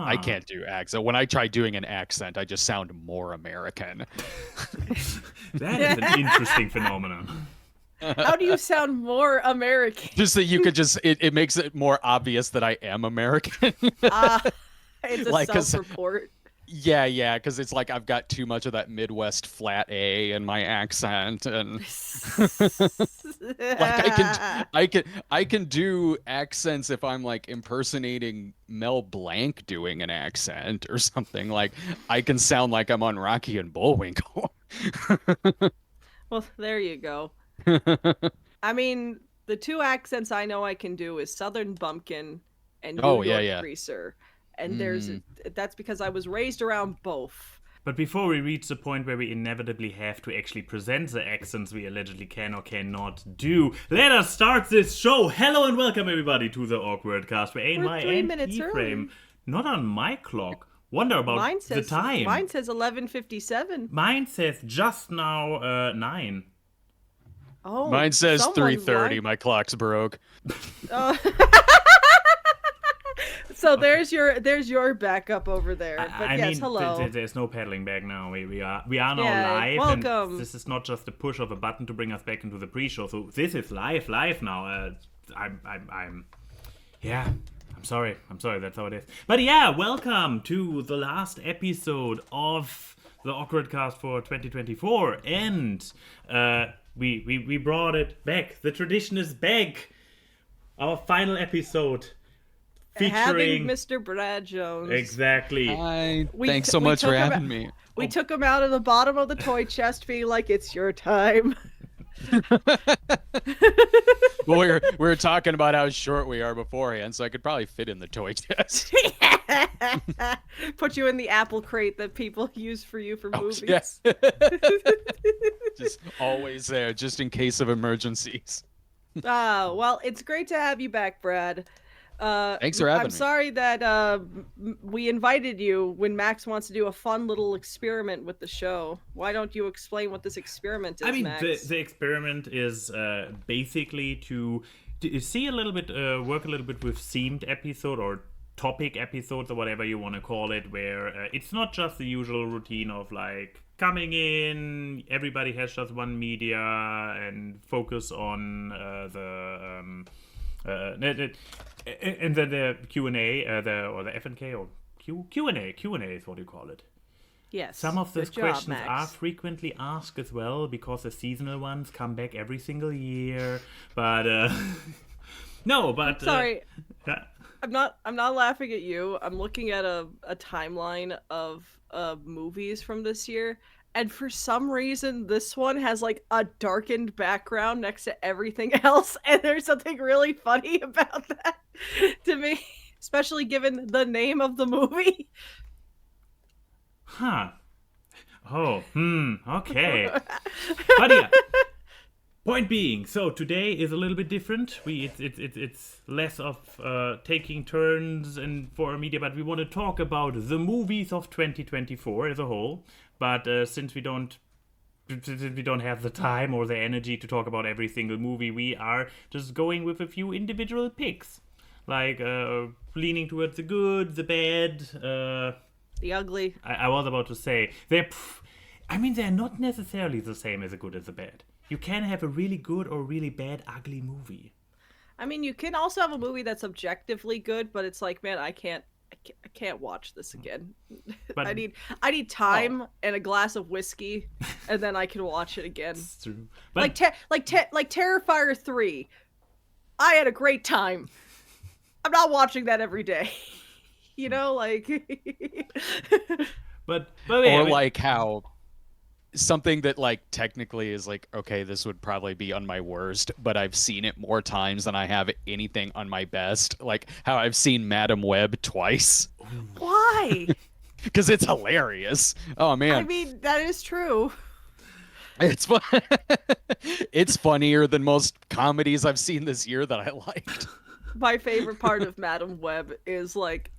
I can't do accent. When I try doing an accent, I just sound more American. That is an interesting phenomenon. How do you sound more American? Just that you could it makes it more obvious that I am American. It's a Like, 'cause- self-report. Yeah, because it's like I've got too much of that Midwest flat A in my accent, and like I can do accents if I'm like impersonating Mel Blanc doing an accent or something. Like I can sound like I'm on Rocky and Bullwinkle. Well, there you go. I mean, the two accents I know I can do is Southern Bumpkin and New York Greaser. And that's because I was raised around both. But before we reach the point where we inevitably have to actually present the accents we allegedly can or cannot do, let us start this show. Hello and welcome everybody to the AWKWARDCast, where Ayn Wye and Keyframe, not on my clock. Wonder about the time. Mine says 11:57. Mine says just now 9. Oh, mine says 3:30. My clock's broke. So there's your backup over there. But yes, hello. There's no paddling back now. We are now live. Welcome. And this is not just the push of a button to bring us back into the pre-show. So this is live now. I'm sorry. That's how it is. But yeah, welcome to the last episode of the AWKWARDCast for 2024, and we brought it back. The tradition is back. Our final episode. Featuring Mr. Brad Jones. Exactly. Hi. Thanks so much for having me. We took him out of the bottom of the toy chest, being like, "It's your time." Well, we were talking about how short we are beforehand, so I could probably fit in the toy chest. Put you in the apple crate that people use for you for movies. Yes. Just always there, just in case of emergencies. Well, it's great to have you back, Brad. Thanks for having me. I'm sorry that we invited you when Max wants to do a fun little experiment with the show. Why don't you explain what this experiment is, Max? The experiment is basically to see a little bit, work a little bit with themed episode or topic episodes or whatever you want to call it, where it's not just the usual routine of like coming in, everybody has just one media and focus on and then the Q&A, or the F&K, or Q&A is what you call it. Yes. Some of those questions are frequently asked as well, because the seasonal ones come back every single year. But no, but sorry, I'm not laughing at you. I'm looking at a timeline of movies from this year. And for some reason, this one has like a darkened background next to everything else. And there's something really funny about that to me, especially given the name of the movie. Huh. Oh, okay. But yeah. Point being, so today is a little bit different. It's less of taking turns and for media, but we want to talk about the movies of 2024 as a whole. But since we don't have the time or the energy to talk about every single movie, we are just going with a few individual picks, like leaning towards the good, the bad, the ugly. I was about to say they're not necessarily the same as the good as the bad. You can have a really good or really bad ugly movie. I mean, you can also have a movie that's objectively good, but it's like, man, I can't watch this again. But I need time and a glass of whiskey, and then I can watch it again. It's true. But like Terrifier 3. I had a great time. I'm not watching that every day. You know, like. but or like how something that like technically is like, okay, this would probably be on my worst, but I've seen it more times than I have anything on my best. Like how I've seen Madam Web twice. Why? Because it's hilarious. Oh man. I mean, that is true. It's fun. It's funnier than most comedies I've seen this year that I liked. My favorite part of Madam Web is like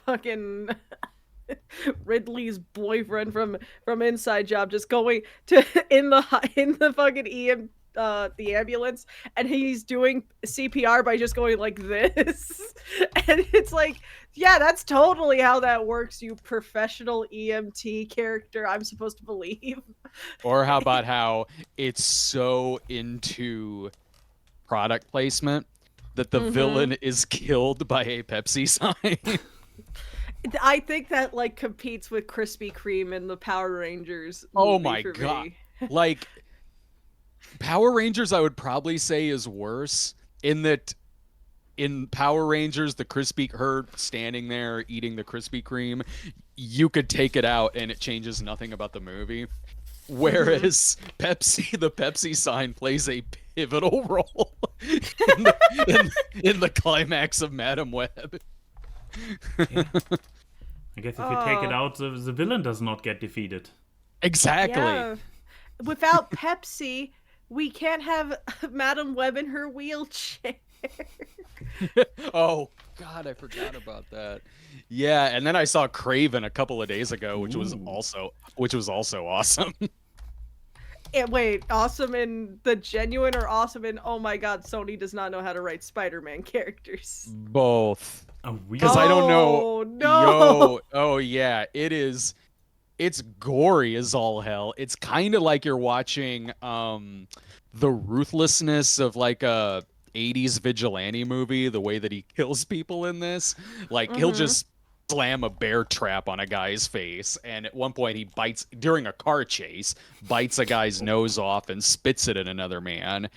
fucking Ridley's boyfriend from Inside Job just going to in the fucking the ambulance, and he's doing CPR by just going like this, and it's like Yeah, that's totally how that works, you professional EMT character I'm supposed to believe. Or how about how it's so into product placement that the villain is killed by a Pepsi sign? I think that like competes with Krispy Kreme in the Power Rangers Oh movie my for god. me. Like Power Rangers I would probably say is worse in that in Power Rangers her standing there eating the Krispy Kreme, you could take it out and it changes nothing about the movie. Whereas the Pepsi sign plays a pivotal role in the climax of Madam Web. Yeah. I guess if you take it out, the villain does not get defeated. Exactly. Yeah. Without Pepsi, we can't have Madam Web in her wheelchair. Oh God, I forgot about that. Yeah, and then I saw Craven a couple of days ago, which was also awesome. Wait, awesome in the genuine or awesome in oh my god, Sony does not know how to write Spider-Man characters? Both. Because I don't know. No. Oh yeah, it's gory as all hell. It's kind of like you're watching the ruthlessness of like a 80s vigilante movie, the way that he kills people in this. Like he'll just slam a bear trap on a guy's face, and at one point he bites during a car chase, bites a guy's nose off and spits it at another man.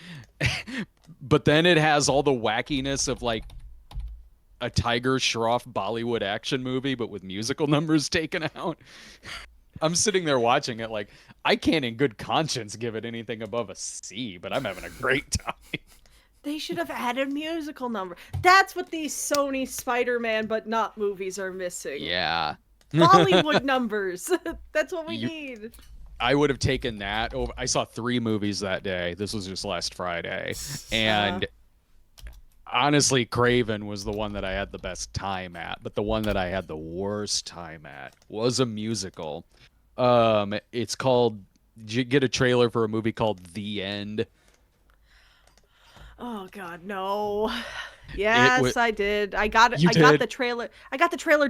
But then it has all the wackiness of like a Tiger Shroff Bollywood action movie, but with musical numbers taken out. I'm sitting there watching it like, I can't in good conscience give it anything above a C, but I'm having a great time. They should have added musical number. That's what these Sony Spider-Man but not movies are missing. Yeah. Bollywood numbers. That's what we need. I would have taken that over. I saw 3 movies that day. This was just last Friday. And honestly, Craven was the one that I had the best time at, but the one that I had the worst time at was a musical. It's called, did you get a trailer for a movie called The End? Oh god, no. Yes, I did. I got the trailer. I got the trailer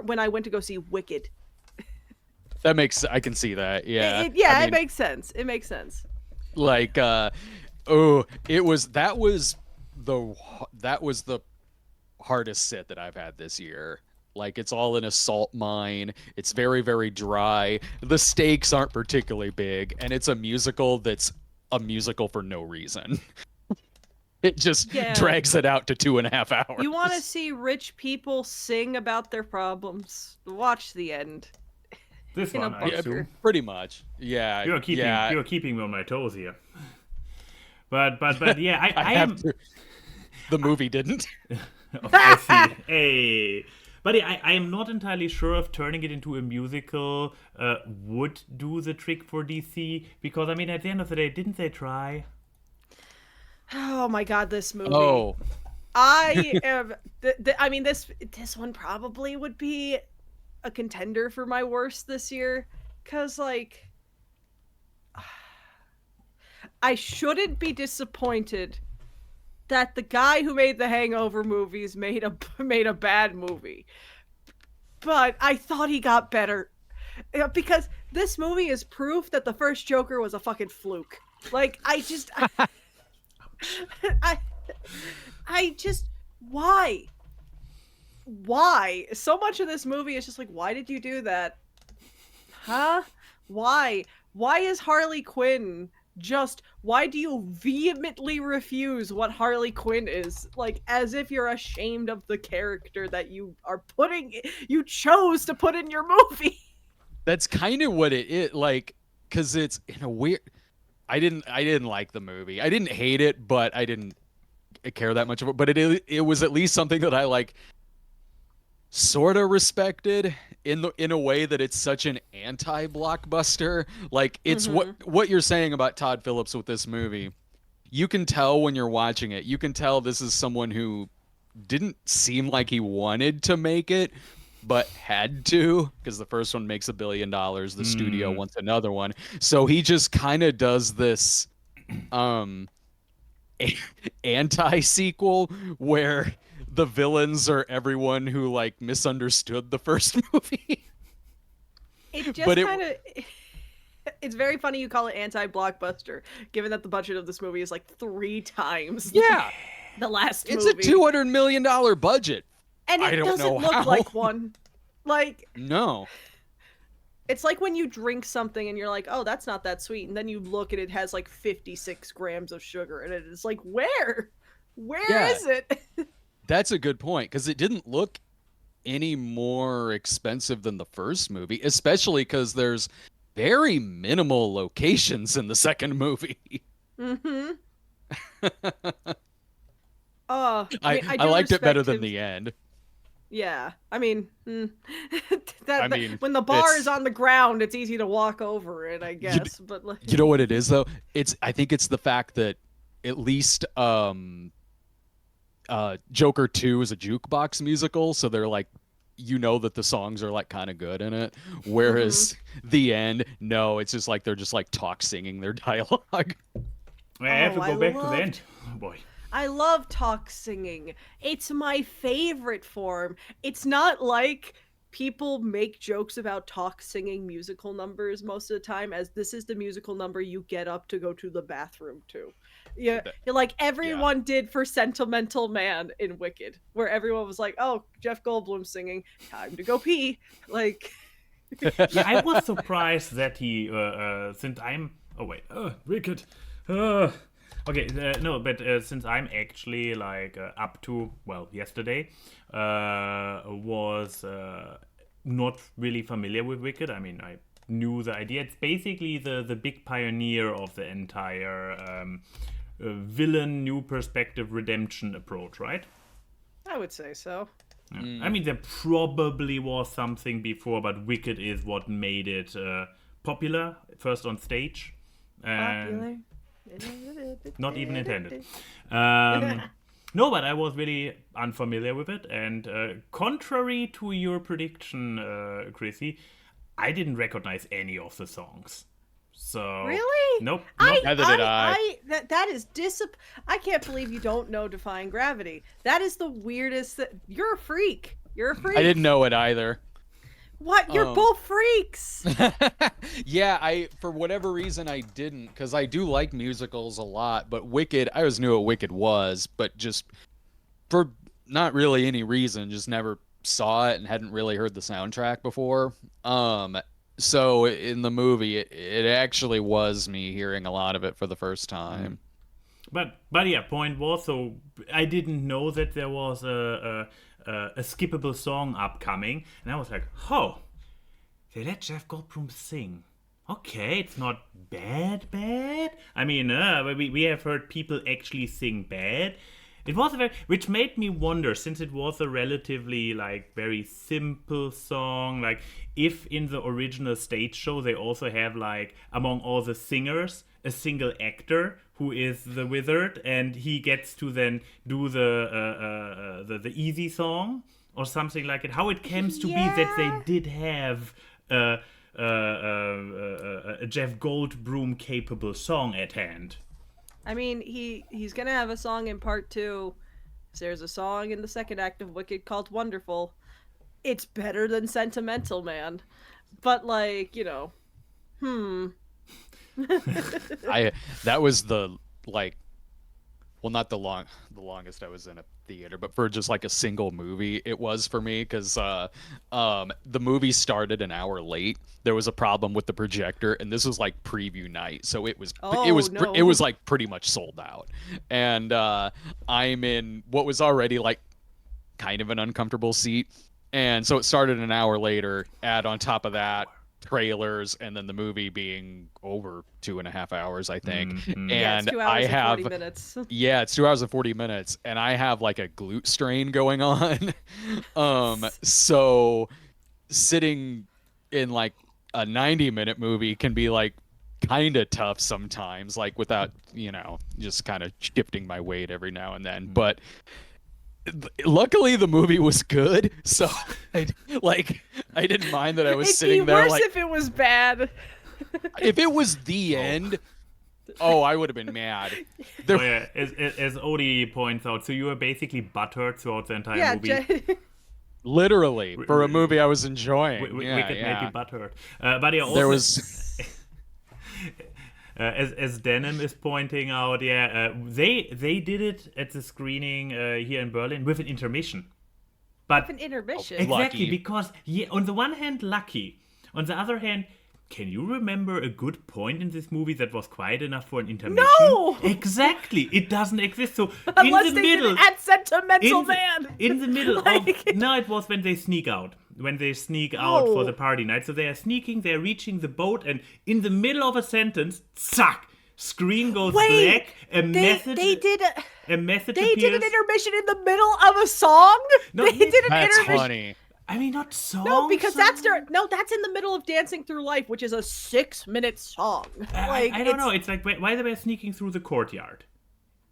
when I went to go see Wicked. I can see that. Yeah. It makes sense. It makes sense. Like that was the hardest sit that I've had this year. Like it's all in a salt mine. It's very, very dry. The stakes aren't particularly big, and it's a musical that's a musical for no reason. It just drags it out to 2.5 hours. You want to see rich people sing about their problems? Watch The End. This one, I assume. Pretty much. Yeah. You're keeping me on my toes here. But yeah, I am. The movie didn't. I see. Hey. But I am not entirely sure if turning it into a musical would do the trick for DC, because I mean, at the end of the day, didn't they try? Oh my god, this movie. Oh. I am I mean this one probably would be a contender for my worst this year, cuz like I shouldn't be disappointed that the guy who made the Hangover movies made a bad movie. But I thought he got better. Because this movie is proof that the first Joker was a fucking fluke. Like I just why so much of this movie is just like, why did you do that? Why is Harley Quinn why do you vehemently refuse what Harley Quinn is, like as if you're ashamed of the character that you chose to put in your movie? That's kind of what it is, like, because it's in a weird. I didn't like the movie. I didn't hate it, but I didn't care that much of it. But it was at least something that I like sort of respected in a way that it's such an anti-blockbuster. Like it's what you're saying about Todd Phillips with this movie. You can tell when you're watching it. You can tell this is someone who didn't seem like he wanted to make it, but had to, because the first one makes $1 billion. The studio wants another one. So he just kind of does this anti-sequel where the villains are everyone who like misunderstood the first movie. It just But kind of. It's very funny you call it anti-blockbuster, given that the budget of this movie is like 3 times Yeah, the last it's movie. a $200 million budget. And it I don't doesn't know look how. like one. Like, No. it's like when you drink something and you're like, oh, that's not that sweet. And then you look and it has like 56 grams of sugar. And it is like, where? Where is it? That's a good point, because it didn't look any more expensive than the first movie, especially because there's very minimal locations in the second movie. Mm-hmm. I do liked it better respect than him- the end. Yeah, I mean, I that, mean, when the bar it's- is on the ground, it's easy to walk over it, I guess. But like, You know what it is though? I think it's the fact that at least Joker 2 is a jukebox musical, so they're like, you know that the songs are like kind of good in it. Whereas the end, no, it's just like they're just like talk singing their dialogue. I have to Oh, go I back to the loved- end. Oh boy. I love talk singing. It's my favorite form. It's not like people make jokes about talk singing musical numbers most of the time, as this is the musical number you get up to go to the bathroom to. Yeah, like everyone did for Sentimental Man in Wicked, where everyone was like, "Oh, Jeff Goldblum singing, time to go pee." Like, Yeah, I was surprised that he, since I'm, Wicked. Okay, no, but since I'm actually like up to, well, yesterday, was not really familiar with Wicked. I mean, I knew the idea. It's basically the big pioneer of the entire villain, new perspective, redemption approach, right? I would say so. Yeah. I mean, there probably was something before, but Wicked is what made it popular, first on stage. Popular. Not even intended. No, but I was really unfamiliar with it, and contrary to your prediction, Chrissy, I didn't recognize any of the songs. So Really? Nope. Neither did I. That is I can't believe you don't know Defying Gravity. That is the weirdest. You're a freak. You're a freak. I didn't know it either. What? You're both freaks. Yeah, for whatever reason I didn't, because I do like musicals a lot, but Wicked, I always knew what Wicked was, but just for not really any reason, just never saw it and hadn't really heard the soundtrack before. So in the movie, it actually was me hearing a lot of it for the first time. But yeah, point was, so I didn't know that there was a skippable song upcoming, and I was like, oh, they let Jeff Goldblum sing. Okay, it's not bad. I mean, we have heard people actually sing bad. It was which made me wonder, since it was a relatively like very simple song, like if in the original stage show they also have like among all the singers a single actor who is the wizard, and he gets to then do the easy song or something like it. How it comes to be that they did have a Jeff Goldblum capable song at hand. I mean, he's gonna have a song in part 2. There's a song in the second act of Wicked called Wonderful. It's better than Sentimental Man, but like, you know, That was the like, well, not the longest I was in a theater, but for just like a single movie, it was for me, because the movie started an hour late. There was a problem with the projector, and this was like preview night, so it was like pretty much sold out. And I'm in what was already like kind of an uncomfortable seat, and so it started an hour later. Add on top of that trailers, and then the movie being over 2.5 hours, I think. Mm-hmm. And it's 2 hours I have 40 minutes. Yeah, it's 2 hours and 40 minutes, and I have like a glute strain going on. So sitting in like a 90-minute movie can be like kind of tough sometimes, like without, just kind of shifting my weight every now and then. But luckily the movie was good, so I didn't mind that I was It'd sitting be there worse like, if it was bad. if it was the end, Oh, I would have been mad. Oh yeah, as Odie points out, so you were basically butthurt throughout the entire movie. Literally, for a movie I was enjoying. Wicked made you butthurt. But yeah, also, There was... as Denim is pointing out, they did it at the screening here in Berlin with an intermission. But An intermission. exactly, Lucky. because on the one hand, lucky. On the other hand, can you remember a good point in this movie that was quiet enough for an intermission? No! Exactly, it doesn't exist. So Unless in the they middle, did it at Sentimental in Man. in the middle Like- of no, it was when they sneak out. When they sneak out for the party night. So they are sneaking, they're reaching the boat, and in the middle of a sentence, zack, screen goes black, a message They did a message They appears. did an intermission in the middle of a song. No, They did an That's intermission. funny. I mean, not song. No, because that's song. that's in the middle of Dancing Through Life, which is a 6-minute song. I don't know. It's like why they were sneaking through the courtyard.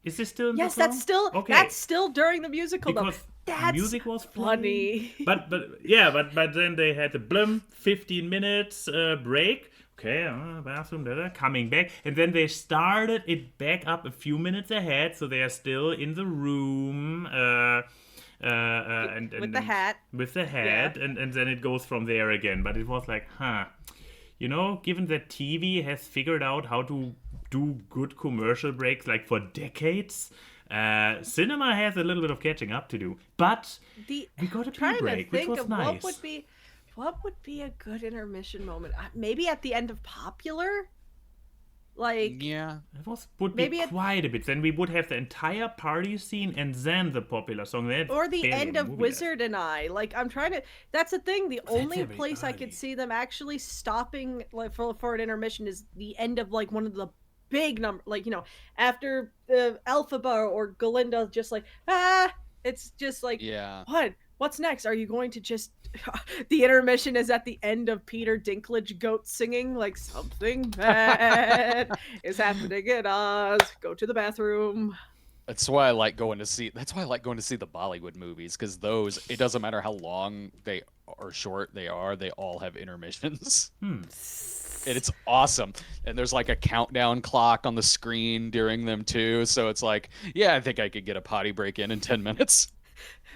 Is this still in Yes, the song? that's still okay. that's still during the musical. because though. That's music was funny. But then they had the 15 minutes break. Okay, bathroom, coming back, and then they started it back up a few minutes ahead, so they are still in the room. With the hat. With the hat, and then it goes from there again. But it was like, given that TV has figured out how to do good commercial breaks like for decades, cinema has a little bit of catching up to do. But we got a pee Trying break, to which think was of nice. what would be a good intermission moment? Maybe at the end of Popular. Like Yeah. It would Maybe be it- quite a bit. Then we would have the entire party scene and then the popular song. or the end of Wizard and I. Like I'm trying to. That's the thing. The only very place I early. could see them actually stopping like for an intermission is the end of like one of the big number. Like after the Elphaba or Galinda, just like it's just like Yeah. What's next? Are you going to just the intermission is at the end of Peter Dinklage goat singing like something bad is happening in Oz. Go to the bathroom. That's why I like going to see. That's why I like going to see the Bollywood movies, because those, it doesn't matter how long they or short they are, they all have intermissions. And it's awesome. And there's like a countdown clock on the screen during them too. So it's like, yeah, I think I could get a potty break in 10 minutes.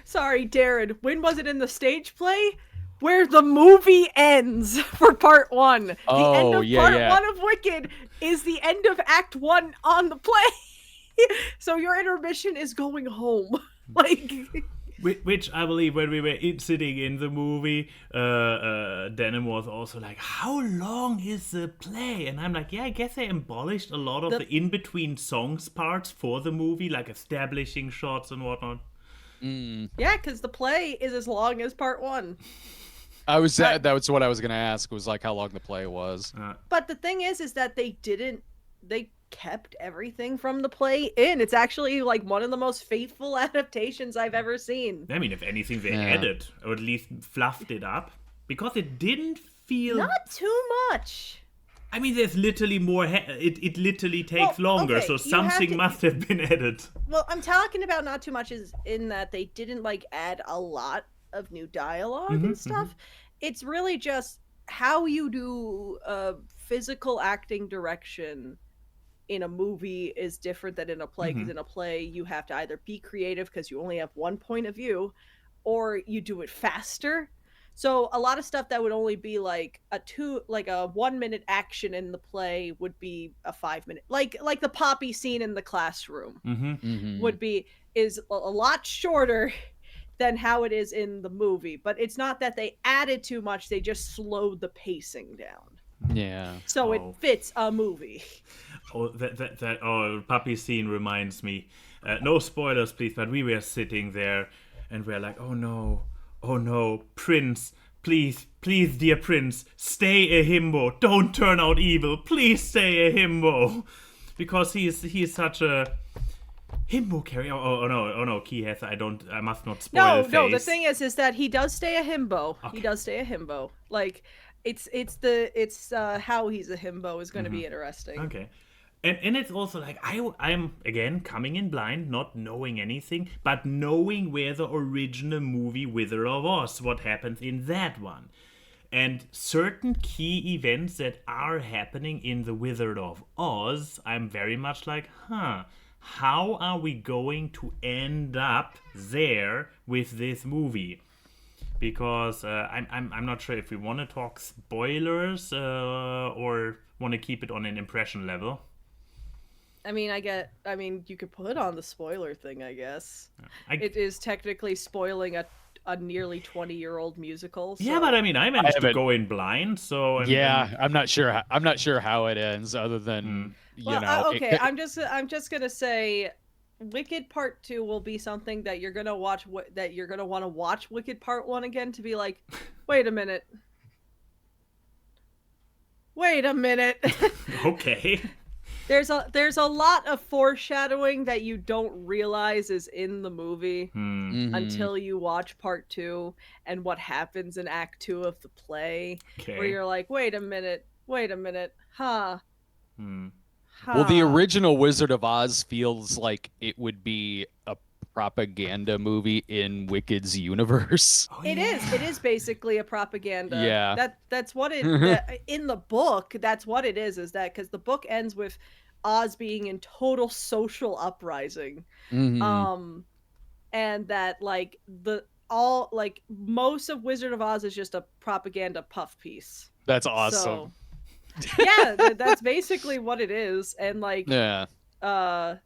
Sorry, Darren. When was it in the stage play? Where the movie ends for part 1. The end Oh, of yeah, part yeah. 1 of Wicked is the end of Act 1 on the play. So your intermission is going home. Like Which I believe when we were sitting in the movie, Denim was also like, how long is the play? And I'm like, yeah, I guess they embellished a lot of the in-between songs parts for the movie, like establishing shots and whatnot. yeah, because the play is as long as part 1. That was what I was gonna ask, was like how long the play was. But the thing is that they kept everything from the play in. It's actually like one of the most faithful adaptations I've ever seen. I mean, if anything, they Yeah. added, or at least fluffed it up, because it didn't feel... Not too much. I mean, there's literally more... It literally takes Well, longer, okay, so you have something to- must have been added. Well, I'm talking about not too much is in that they didn't like add a lot of new dialogue and stuff. It's really just how you do physical acting direction in a movie is different than in a play, because in a play you have to either be creative because you only have one point of view, or you do it faster. So a lot of stuff that would only be like a 1-minute action in the play would be a 5-minute, like the Poppy scene in the classroom is a lot shorter than how it is in the movie. But it's not that they added too much; they just slowed the pacing down, Yeah. so it fits a movie. Oh, that puppy scene reminds me. No spoilers, please, but we were sitting there and we're like, oh no, Prince, please, dear Prince, stay a himbo. Don't turn out evil. Please stay a himbo. Because he is such a himbo character. Oh no, Key has, I must not spoil the face. No, the thing is that he does stay a himbo. Okay. He does stay a himbo. Like it's how he's a himbo is going to be interesting. Okay. And it's also like I'm again coming in blind, not knowing anything, but knowing where the original movie Wizard of Oz, what happens in that one. And certain key events that are happening in The Wizard of Oz, I'm very much like, how are we going to end up there with this movie? Because I'm not sure if we want to talk spoilers or want to keep it on an impression level. I mean, you could put on the spoiler thing, I guess. It is technically spoiling a nearly 20-year-old musical. So. Yeah, but I managed to go in blind, so I'm not sure. I'm not sure how it ends, other than okay. I'm just gonna say, Wicked Part 2 will be something that you're gonna watch. That you're gonna want to watch Wicked Part 1 again to be like, wait a minute. Okay. There's a lot of foreshadowing that you don't realize is in the movie until you watch Part 2 and what happens in Act 2 of the play, where you're like, wait a minute, huh? Well, the original Wizard of Oz feels like it would be a propaganda movie in Wicked's universe. It is basically a propaganda. Yeah. That's what it in the book. That's what it is that because the book ends with Oz being in total social uprising, and that like most of Wizard of Oz is just a propaganda puff piece. That's awesome. So, yeah, that's basically what it is, and like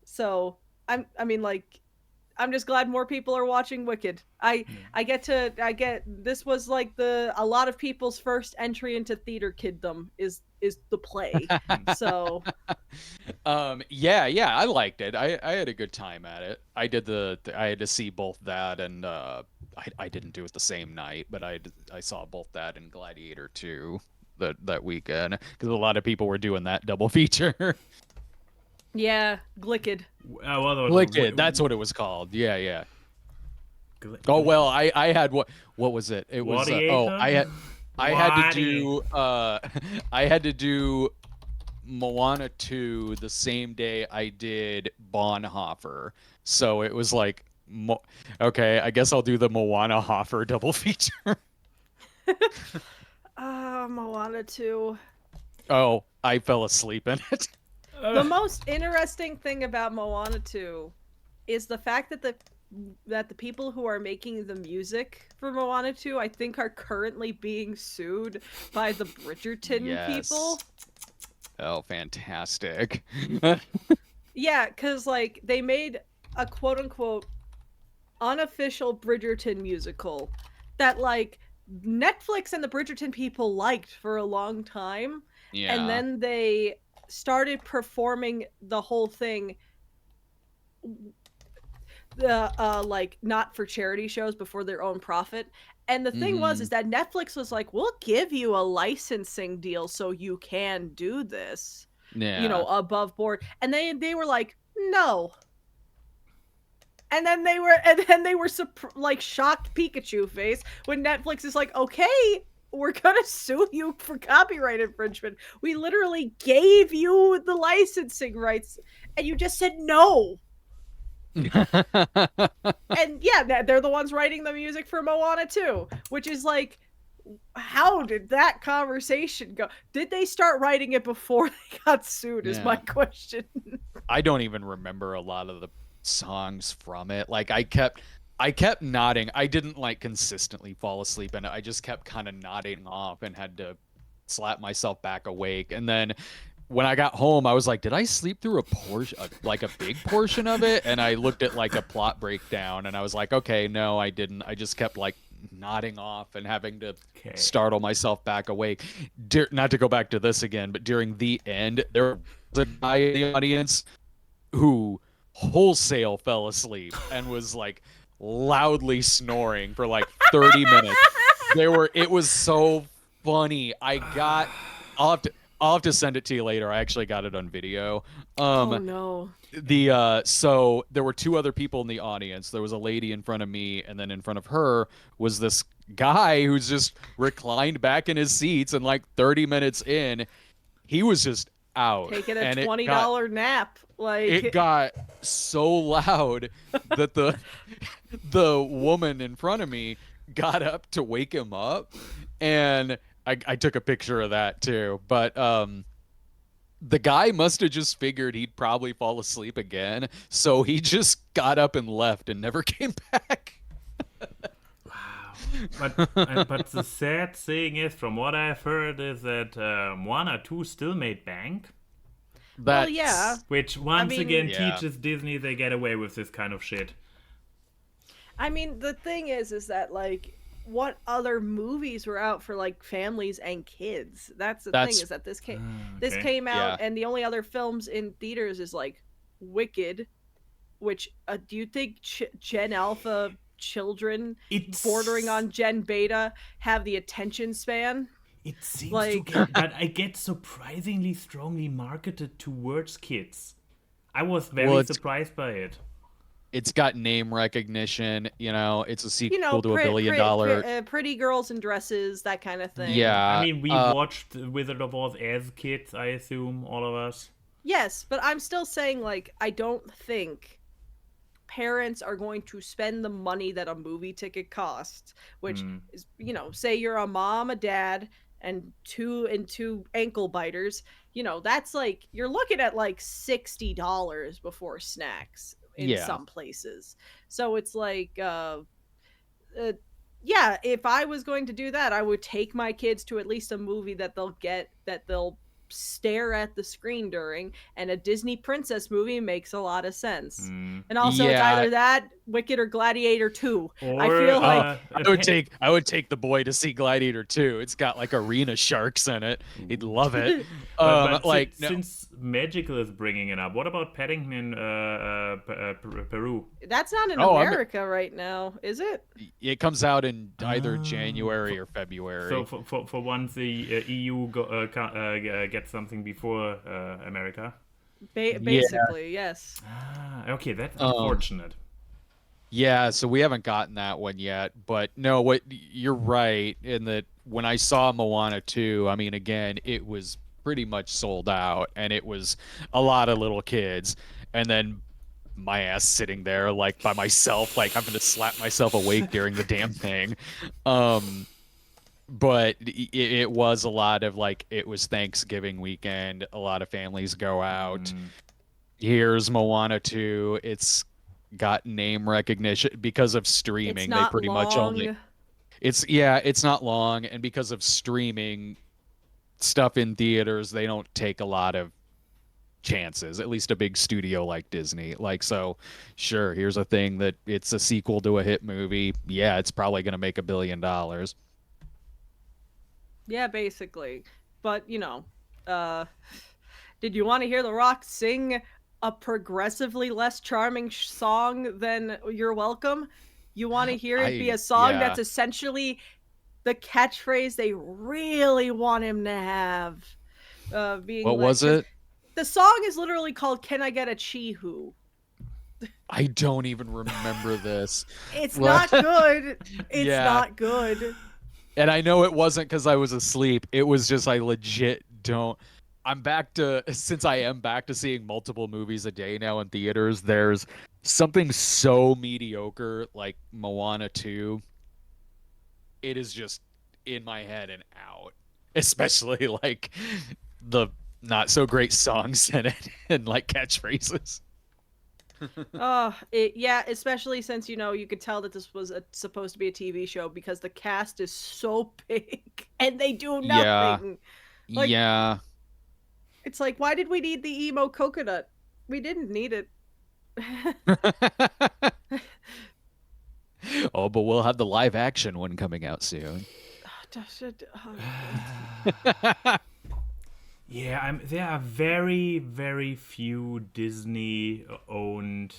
so I'm just glad more people are watching Wicked. I get this was like a lot of people's first entry into theater kiddom is the play. So I liked it. I had a good time at it. I had to see both that and I didn't do it the same night, but I saw both that and Gladiator 2 that weekend because a lot of people were doing that double feature. Yeah, Glicked. Glicked, that's what it was called. Yeah. Oh well, I had what was it? It was I had to do Moana 2 the same day I did Bonhoeffer. So it was like okay, I guess I'll do the Moana Hoffer double feature. Moana 2. Oh, I fell asleep in it. The most interesting thing about Moana 2 is the fact that the people who are making the music for Moana 2, I think, are currently being sued by the Bridgerton people. Oh, fantastic. Yeah, because like they made a quote-unquote unofficial Bridgerton musical that like Netflix and the Bridgerton people liked for a long time. Yeah. And then they started performing the whole thing like not for charity shows but for their own profit. And the thing was that Netflix was like, we'll give you a licensing deal so you can do this, above board. And they were like, no. And then they were like shocked Pikachu face when Netflix is like, okay, we're gonna sue you for copyright infringement. We literally gave you the licensing rights, and you just said no. And yeah, they're the ones writing the music for Moana 2, which is like, how did that conversation go? Did they start writing it before they got sued? Is my question. I don't even remember a lot of the songs from it. Like I kept nodding. I didn't like consistently fall asleep in it. I just kept kind of nodding off and had to slap myself back awake. And then when I got home, I was like, did I sleep through a portion, like a big portion of it? And I looked at like a plot breakdown and I was like, okay, no, I didn't. I just kept like nodding off and having to startle myself back awake. Not to go back to this again, but during the end, there was a guy in the audience who wholesale fell asleep and was like loudly snoring for like 30 minutes. It was so funny. I'll have to send it to you later. I actually got it on video. Oh no. So there were two other people in the audience. There was a lady in front of me, and then in front of her was this guy who's just reclined back in his seats, and like 30 minutes in, he was just out. Taking a $20 nap. Like it got so loud that the woman in front of me got up to wake him up, and I took a picture of that too. But the guy must have just figured he'd probably fall asleep again, so he just got up and left and never came back. Wow. But the sad thing is, from what I've heard, is that Moana 2 still made bank. Well, That's yeah. Which once again Yeah. teaches Disney they get away with this kind of shit. I mean, the thing is that like, what other movies were out for like families and kids? That's the thing, That's is that this Okay. came out, Yeah. and the only other films in theaters is like Wicked, which do you think Gen Alpha children bordering on Gen Beta have the attention span? It seems to Like, get, but I get surprisingly strongly marketed towards kids. I was very Well, it's surprised by it. it's got name recognition, it's a you know, sequel to a billion-dollar. pretty girls in dresses, that kind of thing. Yeah. I mean, we watched Wizard of Oz as kids, I assume, all of us. Yes, but I'm still saying, like, I don't think parents are going to spend the money that a movie ticket costs, which is, say you're a mom, a dad, and two ankle biters, that's like, you're looking at like $60 before snacks in Yeah. some places. So it's like, yeah, if I was going to do that, I would take my kids to at least a movie that they'll stare at the screen during, and a Disney princess movie makes a lot of sense. And also, it's Yeah. either that, Wicked, or Gladiator 2. Or, I feel like I would take the boy to see Gladiator 2. It's got like arena sharks in it. He'd love it. but Like since Magical is bringing it up, what about Paddington, Peru? that's not in Oh, America right now, is it? it comes out in either January or February. So for once the EU gets something before America. Basically, yes. Okay, that's unfortunate. Yeah, so we haven't gotten that one yet, but no, you're right in that when I saw Moana 2, I mean, again, it was pretty much sold out, and it was a lot of little kids, and then my ass sitting there like by myself, like I'm gonna slap myself awake during the damn thing. But it was a lot of like, it was Thanksgiving weekend, a lot of families go out. Here's Moana 2. It's got name recognition because of streaming. It's not They pretty long. much only it's not long, and because of streaming stuff in theaters, they don't take a lot of chances, at least a big studio like Disney. Like, so sure, here's a thing that it's a sequel to a hit movie. Yeah, it's probably going to make $1 billion. Yeah, basically. But, did you want to hear The Rock sing a progressively less charming song than You're Welcome? You want to hear it be a song that's essentially the catchphrase they really want him to have. What was it? The song is literally called Can I Get a Chi-Hoo? I don't even remember this. It's not good. It's Yeah. not good. And I know it wasn't because I was asleep. It was just I legit don't. Since I am back to seeing multiple movies a day now in theaters, there's something so mediocre like Moana 2. It is just in my head and out. Especially like the not so great songs in it and like catchphrases. Yeah, especially since you could tell that this was supposed to be a TV show because the cast is so big and they do nothing. Like, Yeah. It's like, why did we need the emo coconut? We didn't need it. Oh, but we'll have the live action one coming out soon. Yeah, there are very, very few Disney-owned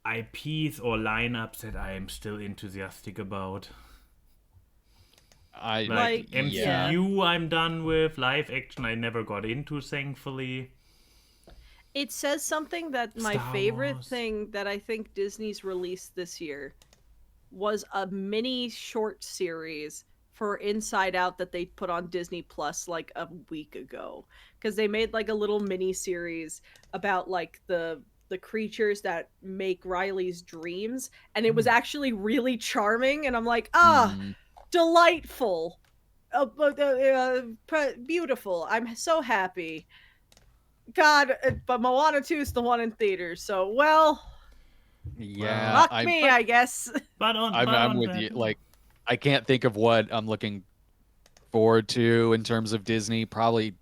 IPs or lineups that I am still enthusiastic about. Like MCU, I'm done with. Live action, I never got into, thankfully. It says something that my Star favorite Wars. thing that I think Disney's released this year was a mini short series for Inside Out that they put on Disney Plus like a week ago, because they made like a little mini series about like the creatures that make Riley's dreams, and it was actually really charming, and I'm like, delightful. beautiful. I'm so happy. God, but Moana 2 is the one in theaters. So, well, Yeah, fuck me, I guess. I'm with you. Like, I can't think of what I'm looking forward to in terms of Disney. Probably,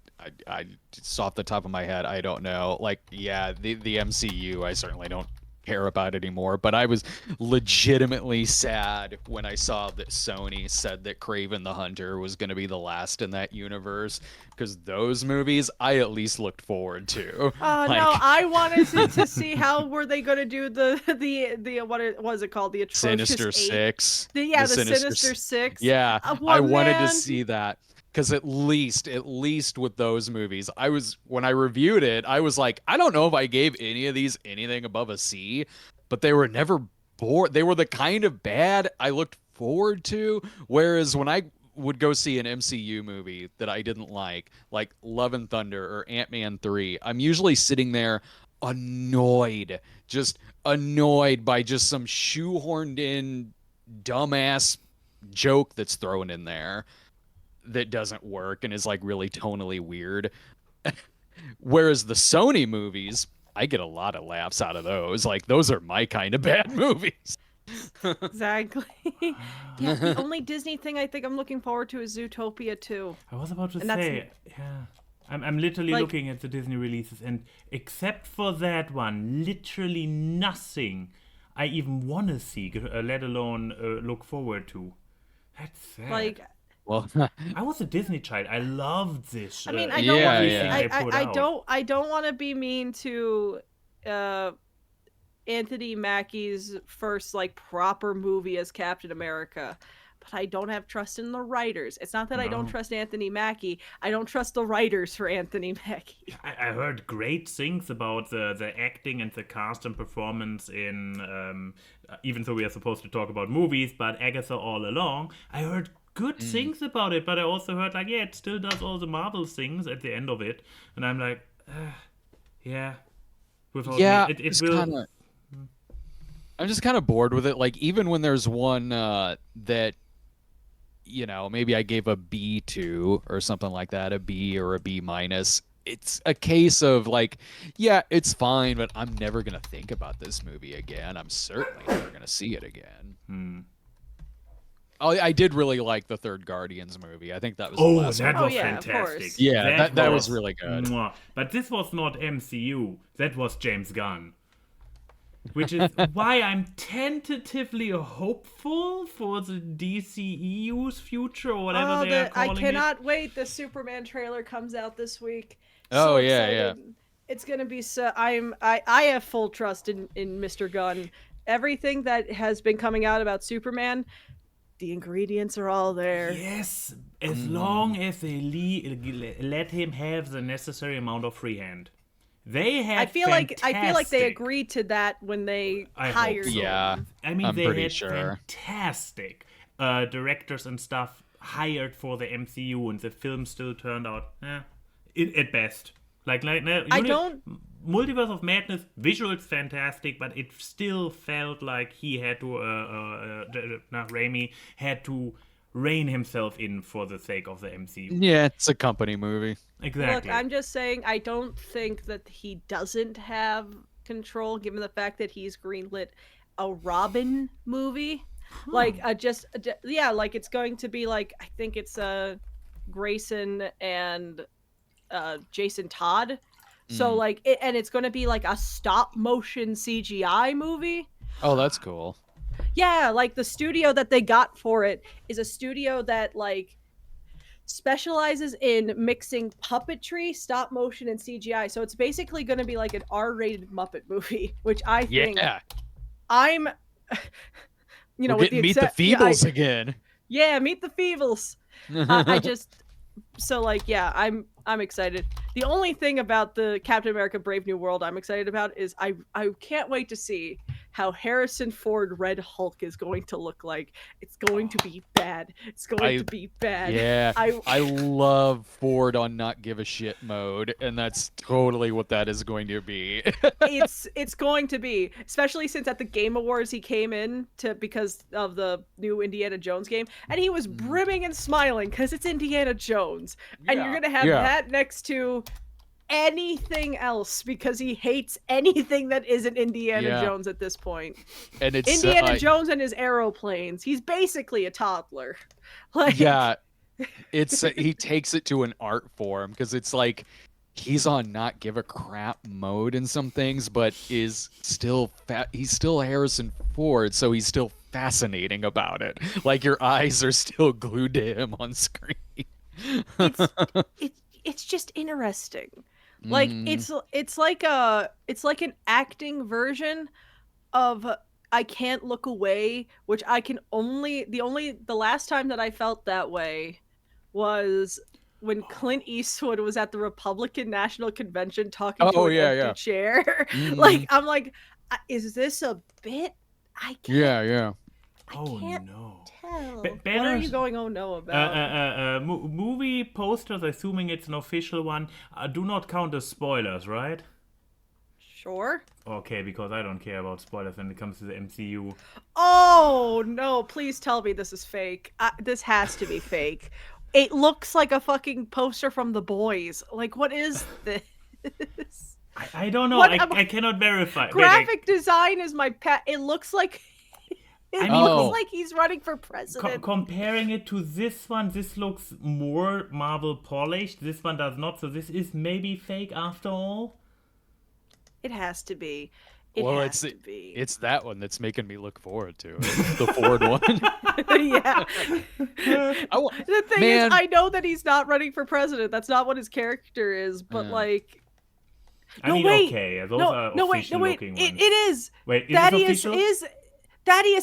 I just off the top of my head, I don't know. Like, yeah, the MCU, I certainly don't care about anymore. But I was legitimately sad when I saw that Sony said that Kraven the Hunter was going to be the last in that universe, because those movies I at least looked forward to. No, I wanted to see how were they going to do the what was it called, the atrocious Sinister Eight? Six. The Sinister Six. Yeah, Well, I wanted to man. see that. Because at least with those movies, when I reviewed it, I was like, I don't know if I gave any of these anything above a C, but they were never bored. They were the kind of bad I looked forward to. Whereas when I would go see an MCU movie that I didn't like Love and Thunder or Ant-Man 3, I'm usually sitting there just annoyed by just some shoehorned in dumbass joke that's thrown in there that doesn't work and is like really tonally weird. Whereas the Sony movies, I get a lot of laughs out of those. Like, those are my kind of bad movies. Exactly. Yeah, the only Disney thing I think I'm looking forward to is Zootopia 2. I was about to And say, yeah. I'm literally Like- looking at the Disney releases, and except for that one, literally nothing I even want to see, let alone look forward to. That's sad. Like, Well, I was a Disney child. I loved this. I mean, I Yeah, don't want yeah. I don't want to be mean to Anthony Mackie's first like proper movie as Captain America, but I don't have trust in the writers. It's not that I don't No. trust Anthony Mackie. I don't trust the writers for Anthony Mackie. I heard great things about the acting and the cast and performance in, even though we are supposed to talk about movies, but Agatha All Along, I heard good things about it, but I also heard like, yeah, it still does all the Marvel things at the end of it, and I'm like, yeah. Without yeah, me, it will. I'm just kind of bored with it. Like, even when there's one that, maybe I gave a B to or something like that, a B or a B minus. It's a case of like, yeah, it's fine, but I'm never going to think about this movie again. I'm certainly never going to see it again. I did really like the third Guardians movie. I think that was the last that one. was yeah, of fantastic. course. Yeah, that was really good. Mwah. But this was not MCU. That was James Gunn. Which is why I'm tentatively hopeful for the DCEU's future or whatever they are calling I it. cannot wait. The Superman trailer comes out this week. Oh, So yeah, excited. It's gonna be so. I have full trust in Mr. Gunn. Everything that has been coming out about Superman, the ingredients are all there. Yes, as long as they let him have the necessary amount of freehand. They had I feel like they fantastic- agreed to that when they I hope hired so. him. Yeah, I mean, I'm they pretty had sure. fantastic directors and stuff hired for the MCU, and the film still turned out at best. Multiverse of Madness, visuals fantastic, but it still felt like he had to, Raimi had to rein himself in for the sake of the MCU. Yeah, it's a company movie. Exactly. Look, I'm just saying I don't think that he doesn't have control, given the fact that he's greenlit a Robin movie. Like like it's going to be like, I think it's Grayson and Jason Todd. So like and it's going to be like a stop motion CGI movie. Oh, that's cool. Yeah, like the studio that they got for it is a studio that like specializes in mixing puppetry, stop motion, and CGI. So it's basically going to be like an R-rated Muppet movie, which I think I'm, We're with getting the Meet the Feebles again. Yeah, Meet the Feebles. I just so like I'm excited. The only thing about the Captain America Brave New World I'm excited about is I can't wait to see how Harrison Ford Red Hulk is going to look like. It's going to be bad. It's going to be bad. Yeah, I love Ford on not give a shit mode, and that's totally what that is going to be. It's going to be, especially since at the Game Awards he came in to because of the new Indiana Jones game, and he was brimming and smiling because it's Indiana Jones, and you're gonna have that next to anything else because he hates anything that isn't Indiana Jones at this point. And it's Indiana Jones and his aeroplanes. He's basically a toddler. Like, yeah, it's he takes it to an art form because it's like he's on not give a crap mode in some things, but is still he's still Harrison Ford, so he's still fascinating about it. Like your eyes are still glued to him on screen. It's just interesting. Like it's like an acting version of I Can't Look Away, which I can the last time that I felt that way was when Clint Eastwood was at the Republican National Convention talking to an empty chair. Like I'm like, is this a bit? I can't. I can't tell. What are you going oh no about? Movie posters, assuming it's an official one, do not count as spoilers, right? Sure. Okay, because I don't care about spoilers when it comes to the MCU. Oh no, please tell me this is fake. This has to be fake. It looks like a fucking poster from The Boys. Like, what is this? I don't know. I cannot verify. Graphic design is my pet. It looks like looks like he's running for president. Comparing it to this one, this looks more Marvel polished. This one does not. So this is maybe fake after all. It has to be. It's that one that's making me look forward to it. The Ford one. Yeah. The thing is, I know that he's not running for president. That's not what his character is. But like, okay, those are official looking ones. It is. Wait, Thaddeus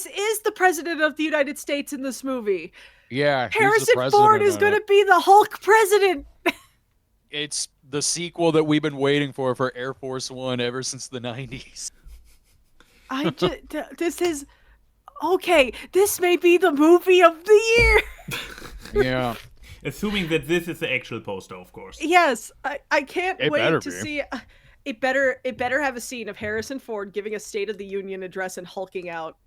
is the president of the United States in this movie. Yeah, Harrison Ford is going to be the Hulk president. It's the sequel that we've been waiting for Air Force One ever since the 90s. This is okay. This may be the movie of the year. Yeah. Assuming that this is the actual poster, of course. Yes, I can't wait to see. It better have a scene of Harrison Ford giving a State of the Union address and hulking out.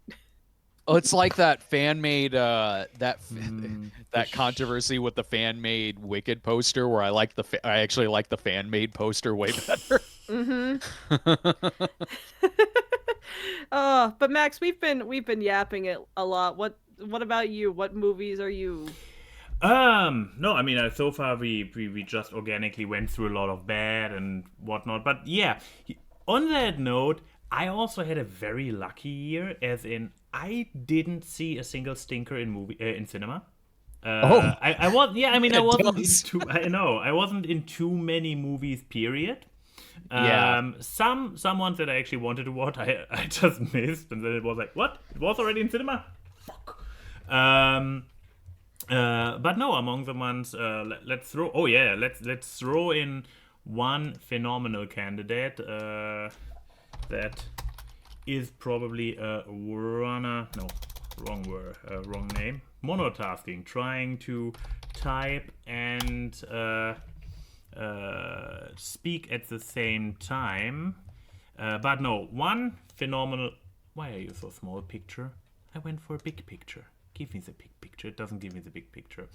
Oh, it's like that fan-made that controversy with the fan-made Wicked poster, where I actually like the fan-made poster way better. But Max, we've been yapping it a lot. What about you? What movies are you? No, I mean, so far we just organically went through a lot of bad and whatnot. But yeah, on that note, I also had a very lucky year, as in I didn't see a single stinker in cinema. I wasn't in too many movies, period. Some ones that I actually wanted to watch, I just missed, and then it was like, what? It was already in cinema? Fuck. But no, among the ones, let's throw in one phenomenal candidate that is probably a runner. No, wrong name. Monotasking, trying to type and speak at the same time. But no, one phenomenal. Why are you so small, picture? I went for a big picture. Give me the big picture. It doesn't give me the big picture.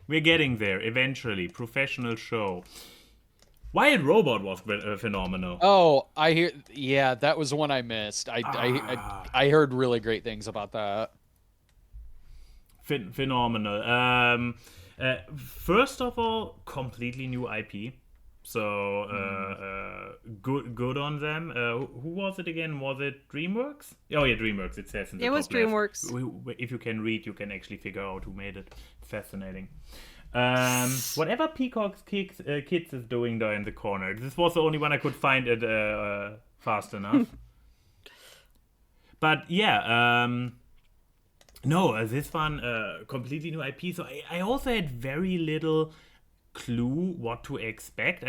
We're getting there eventually. Professional show. Wyatt Robot was phenomenal. Oh, I hear. Yeah, that was one I missed. I heard really great things about that. Phenomenal. First of all, completely new IP. So good on them. Who was it again? Was it DreamWorks? Oh yeah, DreamWorks. It says in the top left. DreamWorks. If you can read, you can actually figure out who made it. Fascinating. Whatever Peacock's Kids is doing there in the corner. This was the only one I could find it fast enough. But yeah, no, this one completely new IP. So I also had very little clue what to expect.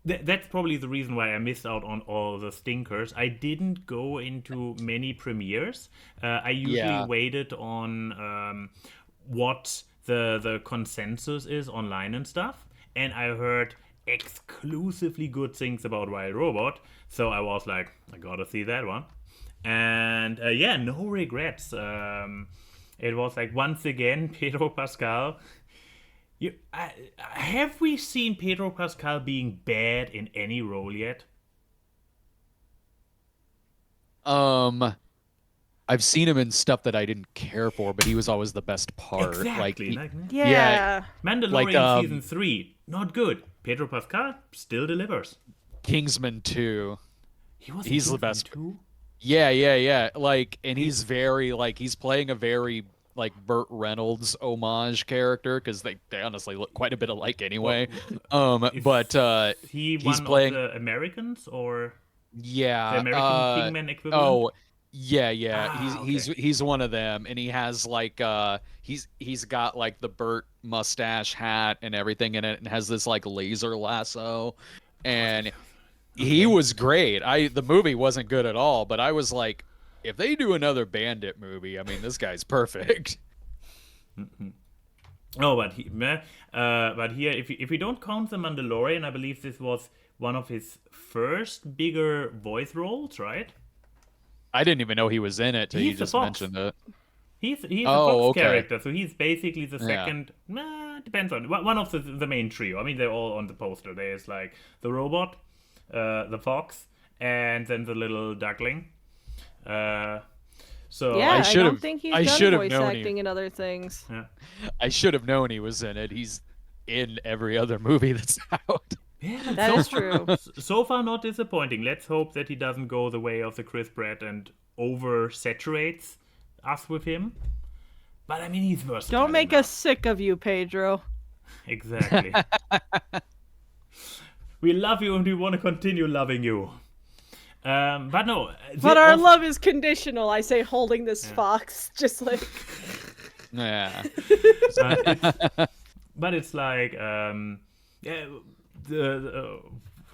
That's probably the reason why I missed out on all the stinkers. I didn't go into many premieres. I usually Yeah. waited on what the consensus is online and stuff, and I heard exclusively good things about Wild Robot. So I was like, I gotta see that one. And yeah, no regrets. It was like once again Pedro Pascal. Have we seen Pedro Pascal being bad in any role yet? I've seen him in stuff that I didn't care for, but he was always the best part. Like, Exactly. Yeah. Mandalorian season 3, not good. Pedro Pascal still delivers. Kingsman 2. He's the best. Too? Yeah. Like, and he's very like he's playing a very like Burt Reynolds homage character because they honestly look quite a bit alike anyway. But he he's one playing of the Americans or yeah the American Kingman equivalent? Oh, yeah. Ah, He's one of them, and he has like he's got like the Burt mustache hat and everything in it, and has this like laser lasso, and he was great. The movie wasn't good at all, but I was like, if they do another Bandit movie, I mean, this guy's perfect. Oh, but here, if we don't count the Mandalorian, I believe this was one of his first bigger voice roles, right? I didn't even know he was in it till you He's a just Fox. mentioned it. He's a Oh, Fox okay. character, so he's basically the Yeah. second. Depends on one of the main trio. I mean, they're all on the poster. There's like the robot, the fox, and then the little duckling. So Yeah, I should've- don't think he's I done should've voice known acting in other things. yeah. I should have known he was in it. He's in every other movie that's out. Yeah, That is true. So far, not disappointing. Let's hope that he doesn't go the way of the Chris Pratt and oversaturates us with him. But I mean, he's versatile. Don't make enough. us sick of you, Pedro. Exactly. We love you and we want to continue loving you. But no. But our love is conditional. I say, holding this fox, just like Yeah. But it's like, yeah, the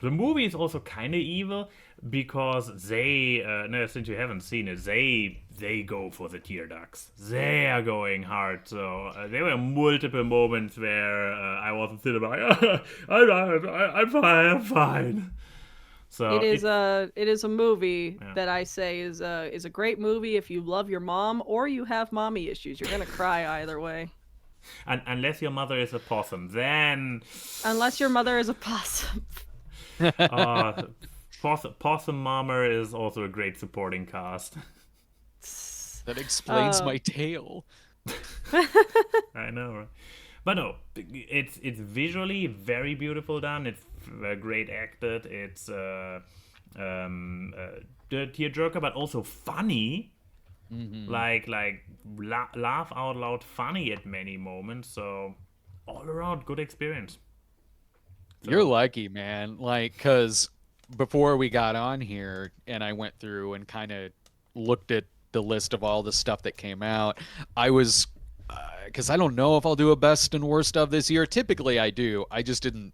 movie is also kind of evil because they, no, since you haven't seen it, they go for the tear ducts. They are going hard. So there were multiple moments where I wasn't sitting like, I'm fine. So it is a movie that I say is a great movie if you love your mom or you have mommy issues. You're gonna cry either way. Unless your mother is a possum, then Unless your mother is a possum. Possum Mama is also a great supporting cast. That explains my tale. I know, right? But no, it's visually very beautiful done. It's great acted. It's the tearjerker, but also funny. Mm-hmm. Like laugh out loud funny at many moments. So all around good experience. So, You're lucky, man. Like, because before we got on here and I went through and kind of looked at the list of all the stuff that came out, I was, because I don't know if I'll do a best and worst of this year. Typically I do. I just didn't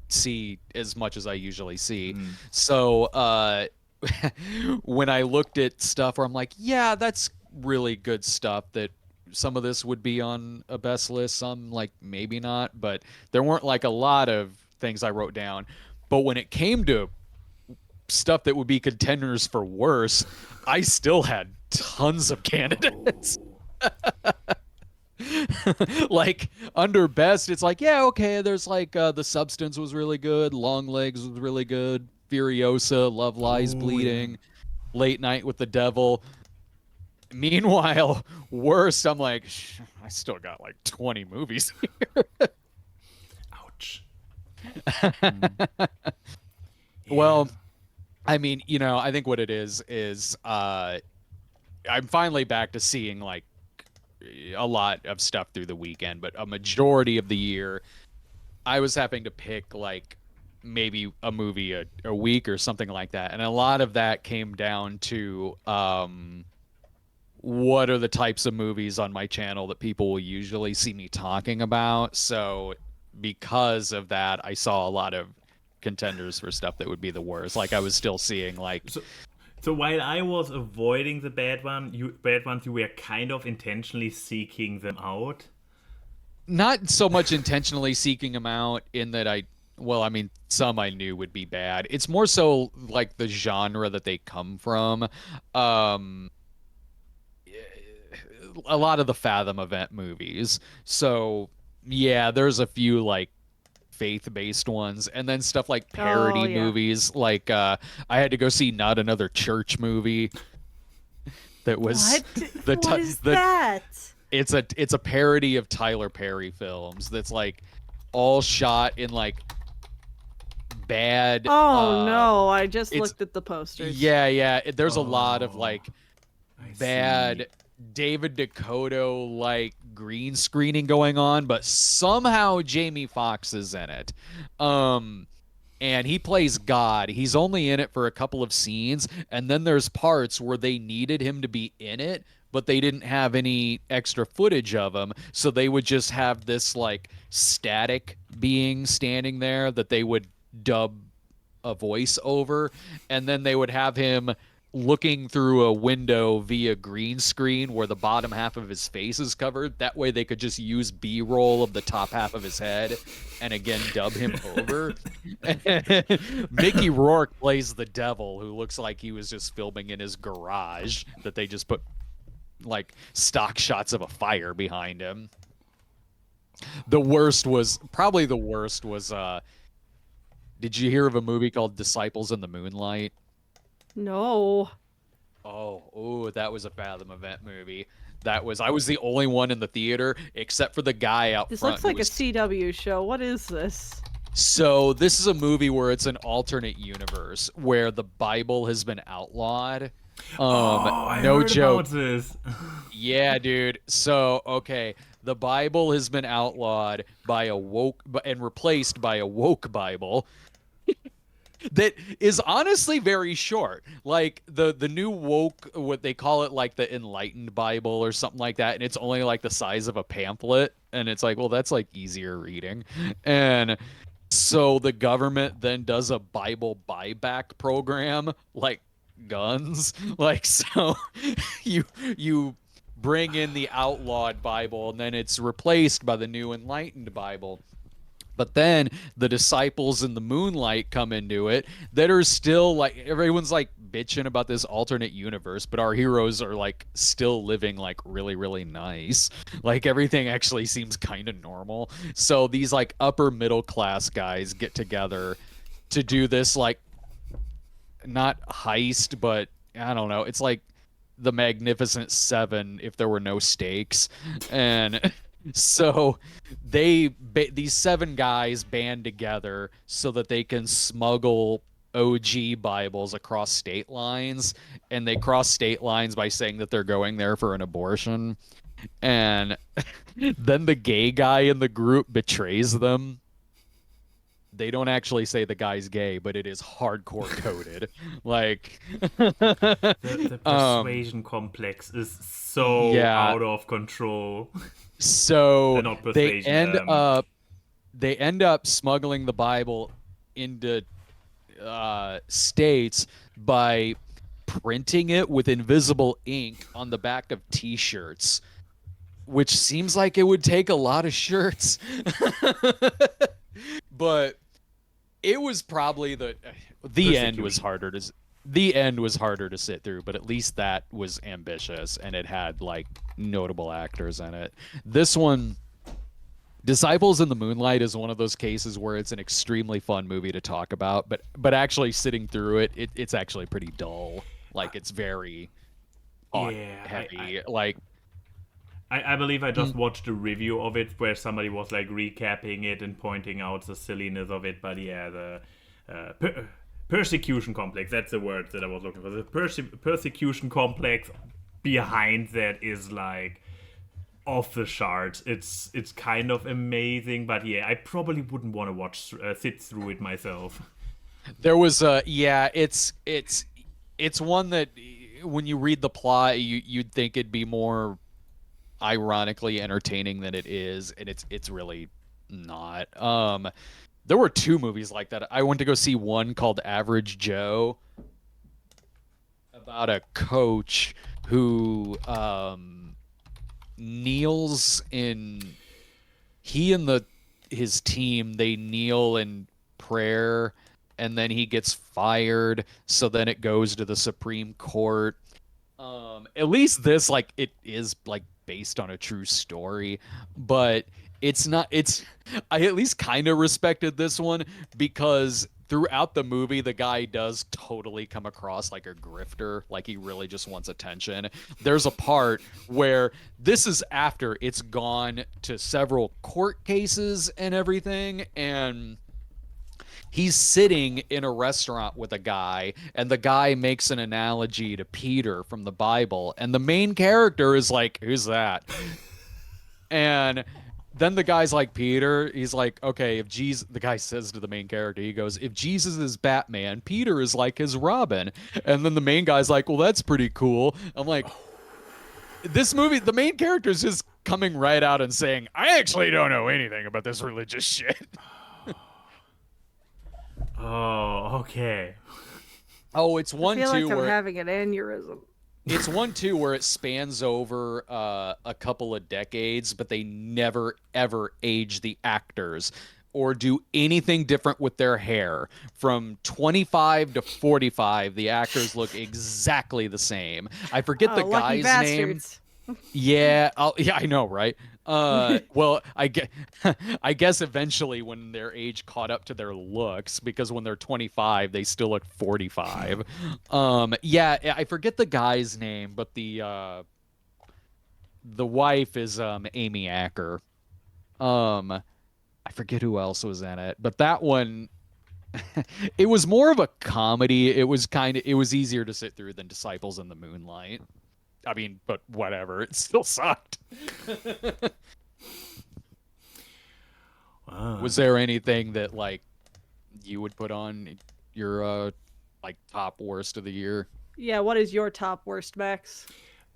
see as much as I usually see. So when I looked at stuff where I'm like, yeah, that's really good stuff, that some of this would be on a best list, some like maybe not, but there weren't like a lot of things I wrote down. But when it came to stuff that would be contenders for worse, I still had tons of candidates. Like under best, it's like, yeah, okay, there's like The Substance was really good, Long Legs was really good, Furiosa, Love Lies Bleeding, Late Night with the Devil. Meanwhile, worst, I'm like, I still got like 20 movies here. ouch. Well, I mean, I think what it is I'm finally back to seeing like a lot of stuff through the weekend, but a majority of the year I was having to pick like maybe a movie a week or something like that. And a lot of that came down to what are the types of movies on my channel that people will usually see me talking about. So because of that, I saw a lot of contenders for stuff that would be the worst. Like I was still seeing like. So while I was avoiding the bad ones, you were kind of intentionally seeking them out. Not so much intentionally seeking them out in that some I knew would be bad. It's more so like the genre that they come from. A lot of the Fathom event movies. So yeah, there's a few like faith-based ones, and then stuff like parody movies. Like I had to go see Not Another Church movie. That was what is that? It's a parody of Tyler Perry films. That's like all shot in like bad. Oh no! I just looked at the posters. Yeah. There's a lot of like bad David Dakota like green screening going on, but somehow Jamie Foxx is in it. And he plays God. He's only in it for a couple of scenes, and then there's parts where they needed him to be in it, but they didn't have any extra footage of him, so they would just have this like static being standing there that they would dub a voice over, and then they would have him looking through a window via green screen where the bottom half of his face is covered. That way they could just use B-roll of the top half of his head and again dub him over. Mickey Rourke plays the devil, who looks like he was just filming in his garage, that they just put like stock shots of a fire behind him. The worst was did you hear of a movie called Disciples in the Moonlight? No. Oh, that was a Fathom event movie. I was the only one in the theater except for the guy out This front. looks like a CW show. What is this? So this is a movie where it's an alternate universe where the Bible has been outlawed. I no heard joke. about this. Yeah, dude. So, okay, the Bible has been outlawed by and replaced by a woke Bible. That is honestly very short. Like the new woke, what they call it, like the Enlightened Bible or something like that, and it's only like the size of a pamphlet, and it's like, well, that's like easier reading. And so the government then does a Bible buyback program, like guns. Like, so you bring in the outlawed Bible, and then it's replaced by the new Enlightened Bible. But then the Disciples in the Moonlight come into it that are still like, everyone's like bitching about this alternate universe, but our heroes are like still living like really, really nice. Like everything actually seems kind of normal. So these like upper middle class guys get together to do this like, not heist, but I don't know. It's like the Magnificent Seven if there were no stakes. And so these seven guys band together so that they can smuggle OG Bibles across state lines, and they cross state lines by saying that they're going there for an abortion. And then the gay guy in the group betrays them. They don't actually say the guy's gay, but it is hardcore coded. Like the persuasion complex is so out of control. So they end up smuggling the Bible into states by printing it with invisible ink on the back of T-shirts, which seems like it would take a lot of shirts. But it was probably the end was harder to sit through, but at least that was ambitious and it had like notable actors in it. This one, Disciples in the Moonlight, is one of those cases where it's an extremely fun movie to talk about, but actually sitting through it's actually pretty dull. Like it's very heavy. I believe I just watched a review of it where somebody was like recapping it and pointing out the silliness of it. But yeah, the persecution complex, that's the word that I was looking for. The persecution complex behind that is like off the charts. It's kind of amazing, but yeah, I probably wouldn't want to sit through it myself. There was it's one that when you read the plot, you'd think it'd be more ironically entertaining than it is, and it's really not. there were two movies like that. I went to go see one called Average Joe about a coach who kneels in he and his team, they kneel in prayer, and then he gets fired, so then it goes to the Supreme Court. At least this, like, it is like based on a true story, but it's not. I at least kind of respected this one because throughout the movie, the guy does totally come across like a grifter, like he really just wants attention. There's a part where this is after it's gone to several court cases and everything, and he's sitting in a restaurant with a guy, and the guy makes an analogy to Peter from the Bible, and the main character is like, who's that? And then the guy's like, Peter, he's like, okay, if Jesus, the guy says to the main character, he goes, if Jesus is Batman, Peter is like his Robin. And then the main guy's like, well, that's pretty cool. I'm like, this movie, the main character is just coming right out and saying, I actually don't know anything about this religious shit. Oh, okay. Oh, it's one, I feel too, like I'm where having an aneurysm. it's one, too, where it spans over a couple of decades, but they never, ever age the actors or do anything different with their hair. From 25 to 45, the actors look exactly the same. I forget the lucky guy's name. bastards. Yeah, yeah, I know, right? Well, I guess eventually when their age caught up to their looks, because when they're 25, they still look 45. Yeah, I forget the guy's name, but the wife is Amy Acker. I forget who else was in it, but that one, it was more of a comedy. It was easier to sit through than Disciples in the Moonlight. I mean, but whatever. It still sucked. Wow. Was there anything that, like, you would put on your, like, top worst of the year? Yeah, what is your top worst, Max?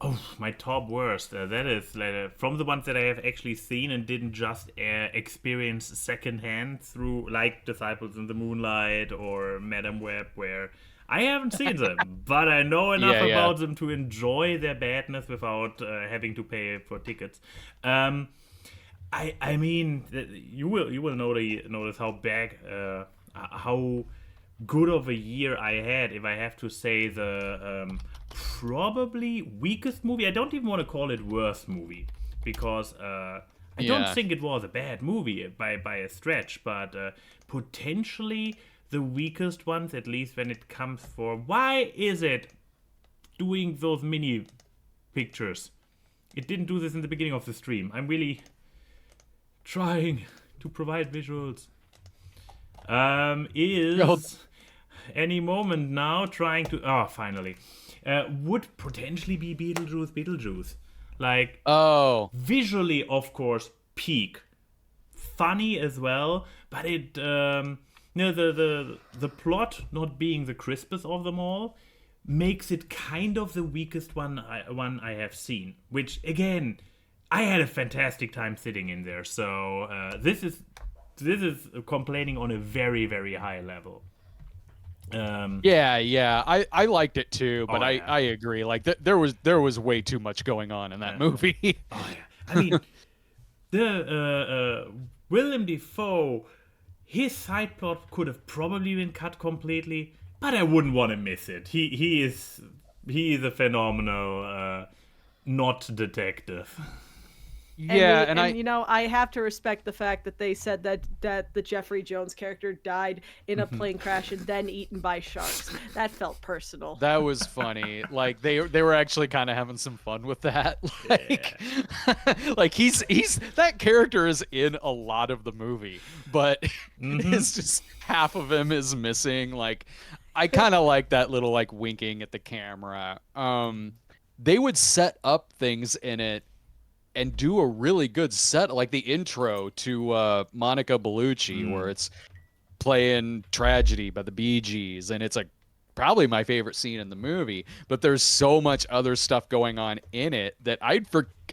Oh, my top worst. That is from the ones that I have actually seen and didn't just experience secondhand through, like Disciples in the Moonlight or Madam Web, where I haven't seen them, but I know enough Yeah, yeah. about them to enjoy their badness without having to pay for tickets. I mean, you will notice how good of a year I had, if I have to say the probably weakest movie. I don't even want to call it worst movie, because I don't Yeah. think it was a bad movie by a stretch, but potentially the weakest ones, at least when it comes for why is it doing those mini pictures. It didn't do this in the beginning of the stream. I'm really trying to provide visuals. Is any moment now trying to finally would potentially be Beetlejuice. Like, Oh, visually, of course, peak. Funny as well, but it the plot not being the crispest of them all makes it kind of the weakest one I have seen. Which, again, I had a fantastic time sitting in there. So this is complaining on a very, very high level. yeah. I liked it too, but Oh, yeah. I agree. Like, there was way too much going on in that movie. Oh yeah, I mean, the Willem Dafoe, his side plot could have probably been cut completely, but I wouldn't want to miss it. He is a phenomenal not detective. Yeah, and I you know, I have to respect the fact that they said that the Jeffrey Jones character died in a plane crash and then eaten by sharks. That felt personal. that was funny. Like, they were actually kind of having some fun with that. Like, like he's that character is in a lot of the movie, but it's just half of him is missing. Like, I kind of like that little, like, winking at the camera. They would set up things in it and do a really good set, like the intro to Monica Bellucci, where it's playing Tragedy by the Bee Gees, and it's like probably my favorite scene in the movie. But there's so much other stuff going on in it that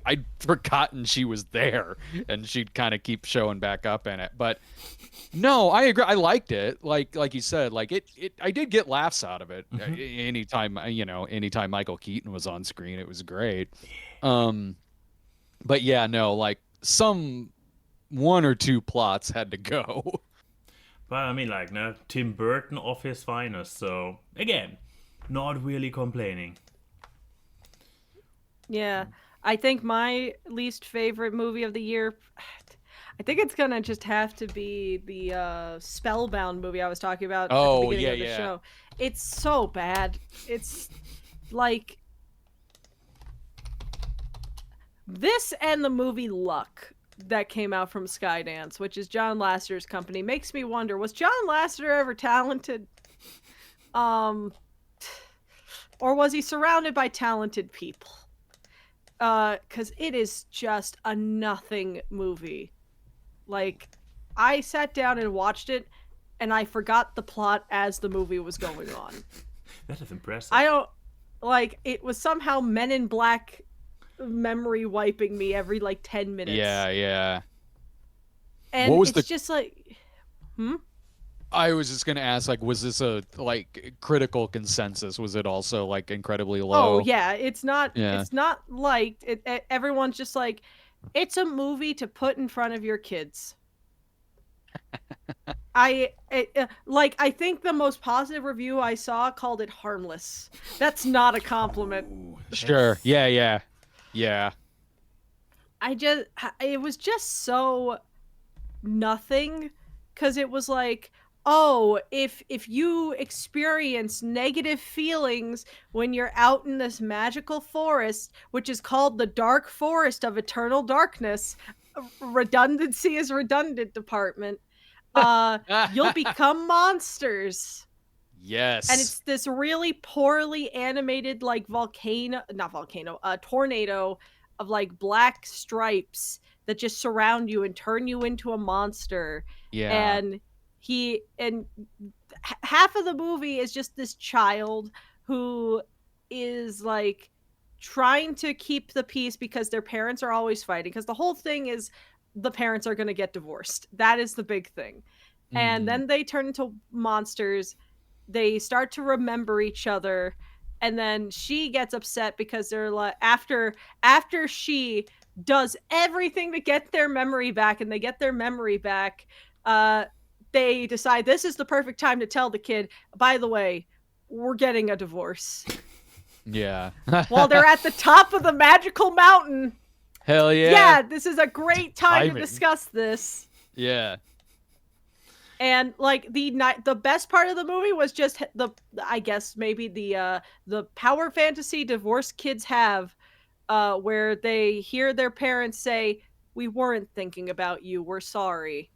I'd forgotten she was there, and she'd kind of keep showing back up in it. But no, I agree. I liked it. Like you said, like I did get laughs out of it. Anytime, anytime Michael Keaton was on screen, it was great. But yeah, no, like some one or two plots had to go. But I mean, like, no, Tim Burton off his finest. So again, not really complaining. Yeah. I think my least favorite movie of the year, I think it's gonna just have to be the Spellbound movie I was talking about at the Oh, beginning yeah, of the yeah. show. It's so bad. It's like this and the movie Luck that came out from Skydance, which is John Lasseter's company, makes me wonder, was John Lasseter ever talented? Or was he surrounded by talented people? Because it is just a nothing movie. Like, I sat down and watched it, and I forgot the plot as the movie was going on. That is impressive. I don't, like, it was somehow Men in Black memory wiping me every, like, 10 minutes. Yeah. And What was it's just like, I was just gonna ask, like, was this a like critical consensus? Was it also like incredibly low? Oh yeah, it's not. Yeah. It's not liked. Everyone's just like, it's a movie to put in front of your kids. I think the most positive review I saw called it harmless. That's not a compliment. Ooh, Sure. Yeah. It was just so nothing, because it was like, oh, if you experience negative feelings when you're out in this magical forest, which is called the Dark Forest of Eternal Darkness, redundancy is redundant, department, you'll become monsters. Yes. And it's this really poorly animated, like, tornado of like black stripes that just surround you and turn you into a monster. Yeah. And half of the movie is just this child who is like trying to keep the peace because their parents are always fighting, because the whole thing is the parents are going to get divorced. That is the big thing. And then they turn into monsters. They start to remember each other, and then she gets upset because they're like, after she does everything to get their memory back, and they get their memory back, they decide this is the perfect time to tell the kid, by the way, we're getting a divorce. Yeah. While they're at the top of the magical mountain. Hell yeah. Yeah, this is a great time Timing. to discuss this. Yeah. And like the best part of the movie was just the power fantasy divorce kids have, where they hear their parents say, "We weren't thinking about you. We're sorry."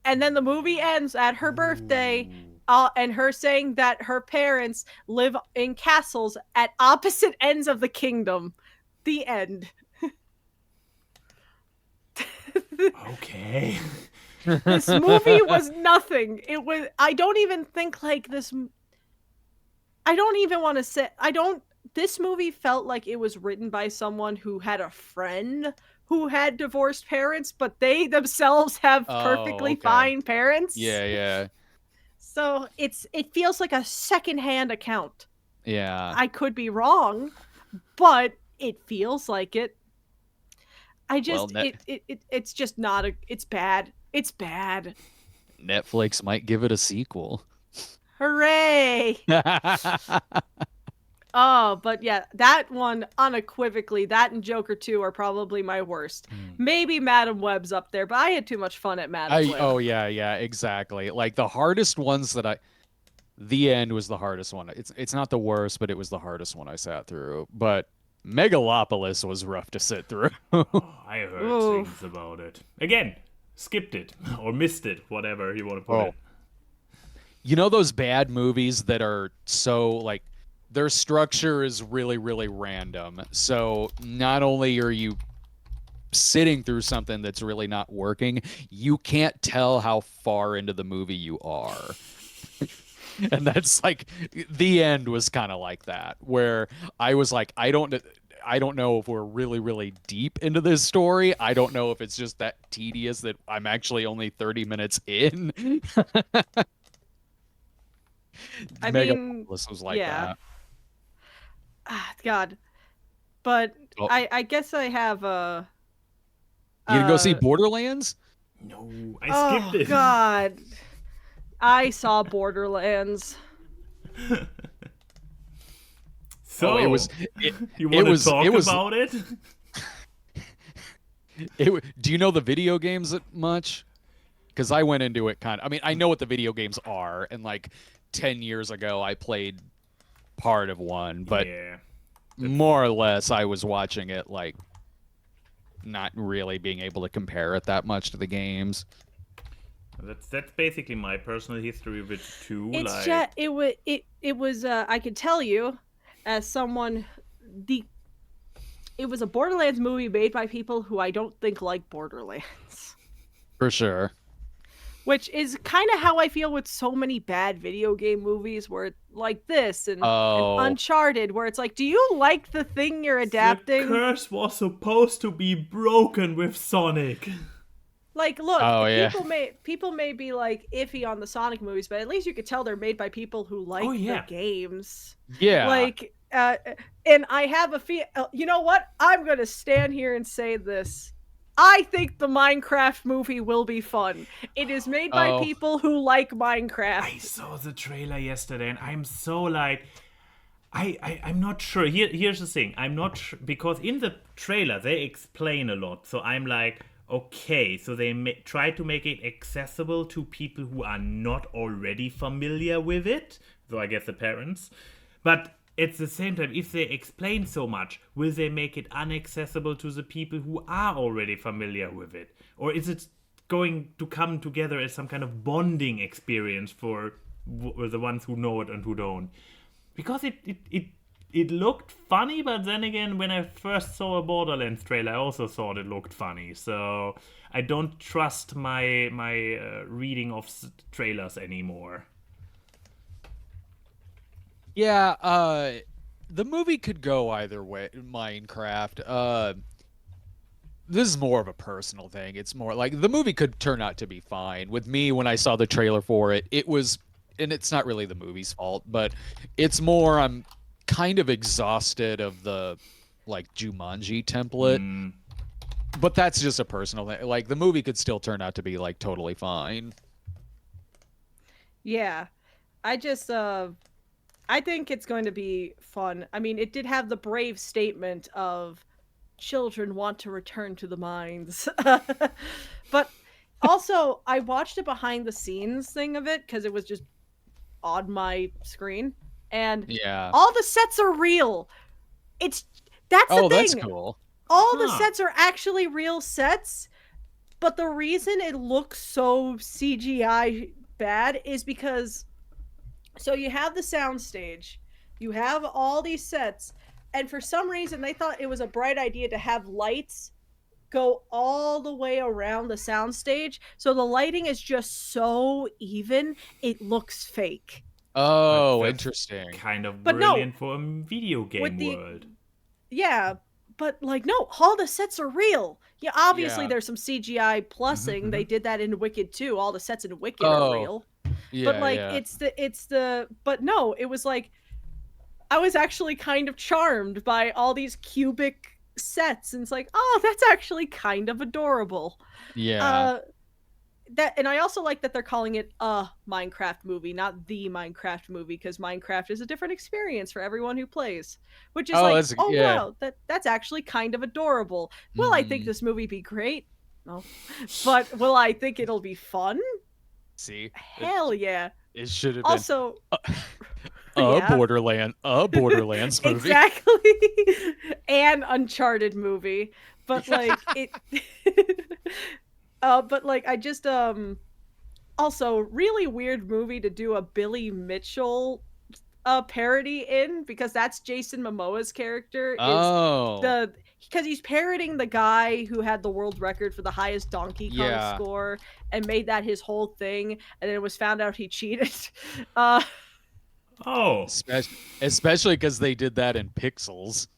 And then the movie ends at her birthday, and her saying that her parents live in castles at opposite ends of the kingdom. The end. Okay. This movie was nothing. I don't even think like this. I don't even want to say. This movie felt like it was written by someone who had a friend who had divorced parents, but they themselves have perfectly fine parents. Yeah. So it feels like a secondhand account. Yeah. I could be wrong, but it feels like it. It's just not it's bad. It's bad. Netflix might give it a sequel. Hooray! Oh, but yeah, that one unequivocally, that and Joker 2 are probably my worst. Maybe Madam Web's up there, but I had too much fun at Madam Web. Oh yeah, exactly. Like the hardest ones The End was the hardest one. It's not the worst, but it was the hardest one I sat through. But Megalopolis was rough to sit through. I heard things about it. Again, skipped it or missed it, whatever you want to put it. You know those bad movies that are so like their structure is really, really random. So not only are you sitting through something that's really not working, you can't tell how far into the movie you are. And that's like The End was kind of like that, where I was like, I I don't know if we're really, really deep into this story. I don't know if it's just that tedious that I'm actually only 30 minutes in. I mean, Megalopolis was like yeah. that. God. But Oh, I guess I have you gonna go see uh Borderlands? No, I oh skipped it. God. I saw Borderlands. So, it was. you want to talk it was, about it? Do you know the video games much? Because I went into it kind of. I mean, I know what the video games are, and like 10 years ago, I played part of one, but Yeah. more or less, I was watching it like not really being able to compare it that much to the games. That's basically my personal history with it too. It's like, just it was I could tell you as someone it was a Borderlands movie made by people who I don't think like Borderlands. For sure. Which is kind of how I feel with so many bad video game movies where like this and Uncharted, where it's like, do you like the thing you're adapting? the curse was supposed to be broken with Sonic. Like, look, yeah. people may be like iffy on the Sonic movies, but at least you could tell they're made by people who like the games. Yeah. Like, and I have a feel. You know what? I'm gonna stand here and say this. I think the Minecraft movie will be fun. It is made by people who like Minecraft. I saw the trailer yesterday, and I'm so like, I'm not sure. Here's the thing. I'm not sure, because in the trailer they explain a lot. So I'm like, okay, so they try to make it accessible to people who are not already familiar with it. So I guess the parents. But at the same time, if they explain so much, will they make it inaccessible to the people who are already familiar with it? Or is it going to come together as some kind of bonding experience for the ones who know it and who don't? Because it looked funny, but then again, when I first saw a Borderlands trailer, I also thought it looked funny. So I don't trust my reading of trailers anymore. Yeah, the movie could go either way. Minecraft. This is more of a personal thing. It's more like the movie could turn out to be fine. With me, when I saw the trailer for it, it was, and it's not really the movie's fault, but it's more I'm kind of exhausted of the like Jumanji template. But that's just a personal thing. Like the movie could still turn out to be like totally fine. Yeah, I just I think it's going to be fun. I mean, it did have the brave statement of children want to return to the mines. But also, I watched a behind the scenes thing of it because it was just on my screen. And all the sets are real. That's the thing. That's cool. All the sets are actually real sets. But the reason it looks so CGI bad is because... So you have the soundstage, you have all these sets, and for some reason they thought it was a bright idea to have lights go all the way around the soundstage, so the lighting is just so even, it looks fake. Oh, interesting. Kind of brilliant for a video game world. Yeah, but like, no, all the sets are real. Yeah, obviously there's some CGI plussing. They did that in Wicked too. All the sets in Wicked are real. Yeah, but like but no, it was like I was actually kind of charmed by all these cubic sets, and it's like, oh, that's actually kind of adorable. Yeah. And I also like that they're calling it a Minecraft movie, not the Minecraft movie, because Minecraft is a different experience for everyone who plays, which is wow, that's actually kind of adorable. Will I think this movie be great? No. But will I think it'll be fun? See, hell yeah! It should have also been Borderlands movie, exactly, an Uncharted movie. But like it, but like I just also really weird movie to do a Billy Mitchell parody in, because that's Jason Momoa's character. Because he's parroting the guy who had the world record for the highest Donkey Kong score and made that his whole thing, and then it was found out he cheated. Especially because they did that in Pixels.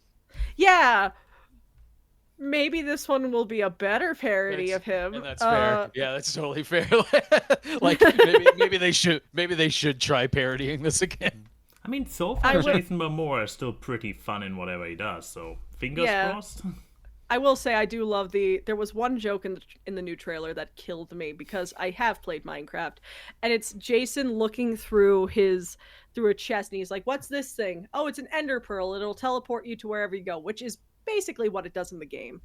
Yeah, maybe this one will be a better parody of him. And that's fair. Yeah, that's totally fair. Like maybe they should try parodying this again. I mean, so far Jason Momoa is still pretty fun in whatever he does. So fingers crossed. I will say I do love there was one joke in the new trailer that killed me because I have played Minecraft, and it's Jason looking through a chest, and he's like, "What's this thing? Oh, it's an ender pearl. It'll teleport you to wherever you go," which is basically what it does in the game.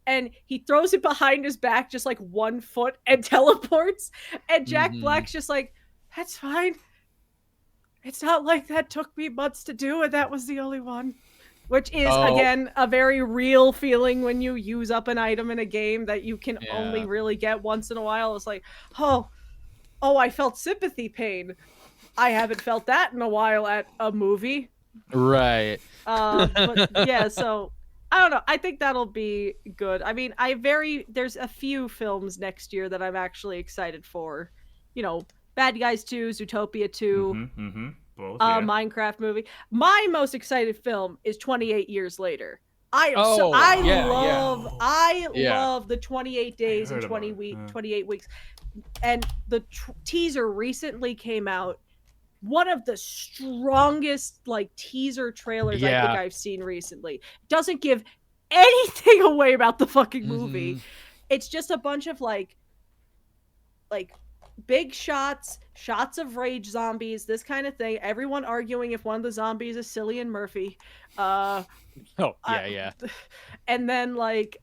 And he throws it behind his back just like 1 foot and teleports, and Jack Black's just like, "That's fine. It's not like that took me months to do, and that was the only one." Which is, again, a very real feeling when you use up an item in a game that you can only really get once in a while. It's like, oh, I felt sympathy pain. I haven't felt that in a while at a movie. Right. But yeah, so I don't know. I think that'll be good. I mean, there's a few films next year that I'm actually excited for. You know, Bad Guys 2, Zootopia 2. Both, Minecraft movie. My most excited film is 28 Years Later. I love the 28 days and 28 weeks. And the teaser recently came out. One of the strongest like teaser trailers I think I've seen recently. Doesn't give anything away about the fucking movie. It's just a bunch of like big shots of rage zombies, this kind of thing. Everyone arguing if one of the zombies is Cillian Murphy. And then like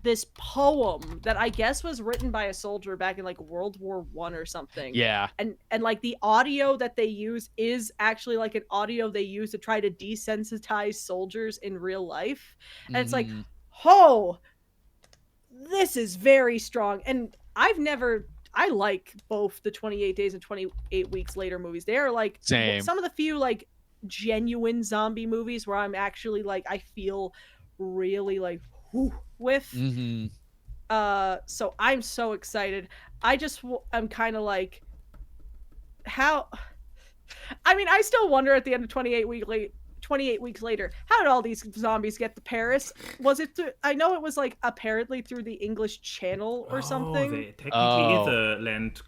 this poem that I guess was written by a soldier back in like World War I or something. Yeah. And like the audio that they use is actually like an audio they use to try to desensitize soldiers in real life. And it's like, this is very strong. And I like both the 28 Days and 28 Weeks Later movies. They are like some of the few like genuine zombie movies where I'm actually like I feel really like with. So I'm so excited. I'm kind of like how. I mean, I still wonder at the end of 28 Weeks Later, how did all these zombies get to Paris? Was it through, I know it was like apparently through the English Channel or something. There technically is a land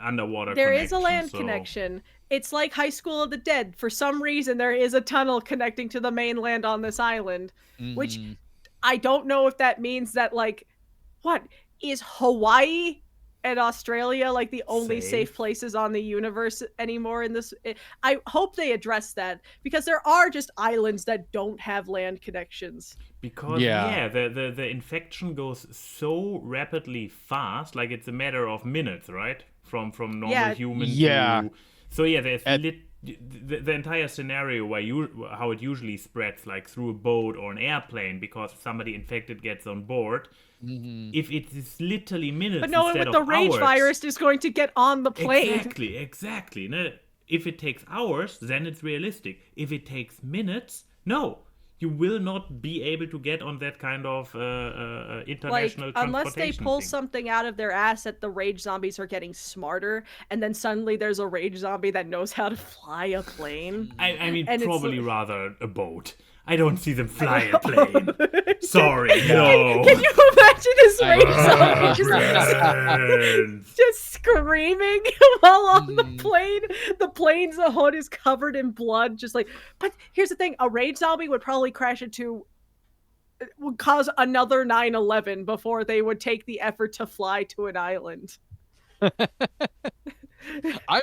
underwater there connection. Is a land connection. It's like High School of the Dead. For some reason, there is a tunnel connecting to the mainland on this island, which I don't know if that means that like, what is Hawaii and Australia like the only safe places on the universe anymore in this? I hope they address that because there are just islands that don't have land connections. Because the infection goes so rapidly fast, like it's a matter of minutes, right? From normal human to so there's the entire scenario where how it usually spreads, like through a boat or an airplane, because somebody infected gets on board. If it is literally minutes, but no one with the rage virus is going to get on the plane. Exactly. No, if it takes hours, then it's realistic. If it takes minutes, no, you will not be able to get on that kind of international transportation unless they pull thing. something out of their ass that the rage zombies are getting smarter, and then suddenly there's a rage zombie that knows how to fly a plane. I mean, probably rather a boat. I don't see them fly a plane. Sorry, no. Can you imagine this rage zombie just screaming while on the plane? The plane's hood is covered in blood, just like. But here's the thing: a rage zombie would probably would cause another 9/11 before they would take the effort to fly to an island. I'm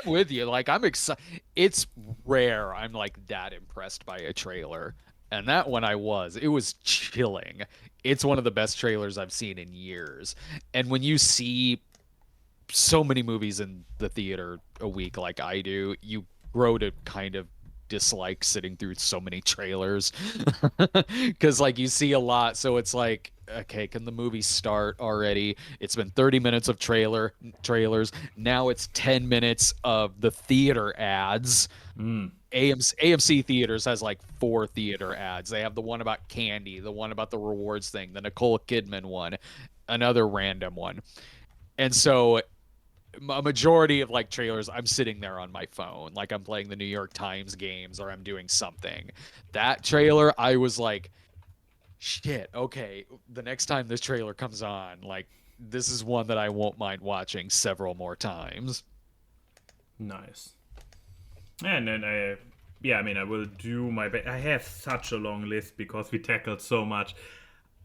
with you. Like, I'm excited. It's rare I'm like that impressed by a trailer. And that one it was chilling. It's one of the best trailers I've seen in years. And when you see so many movies in the theater a week like I do, you grow to kind of dislike sitting through so many trailers. Because like you see a lot. So it's like, okay, can the movie start already? It's been 30 minutes of trailers. Now it's 10 minutes of the theater ads. AMC Theaters has like 4 theater ads. They have the one about candy, the one about the rewards thing, the Nicole Kidman one, another random one. And so a majority of like trailers, I'm sitting there on my phone, like I'm playing the New York Times games or I'm doing something. That trailer, I was like, shit, okay, the next time this trailer comes on, like this is one that I won't mind watching several more times. Nice. And then I will do my best. I have such a long list because we tackled so much.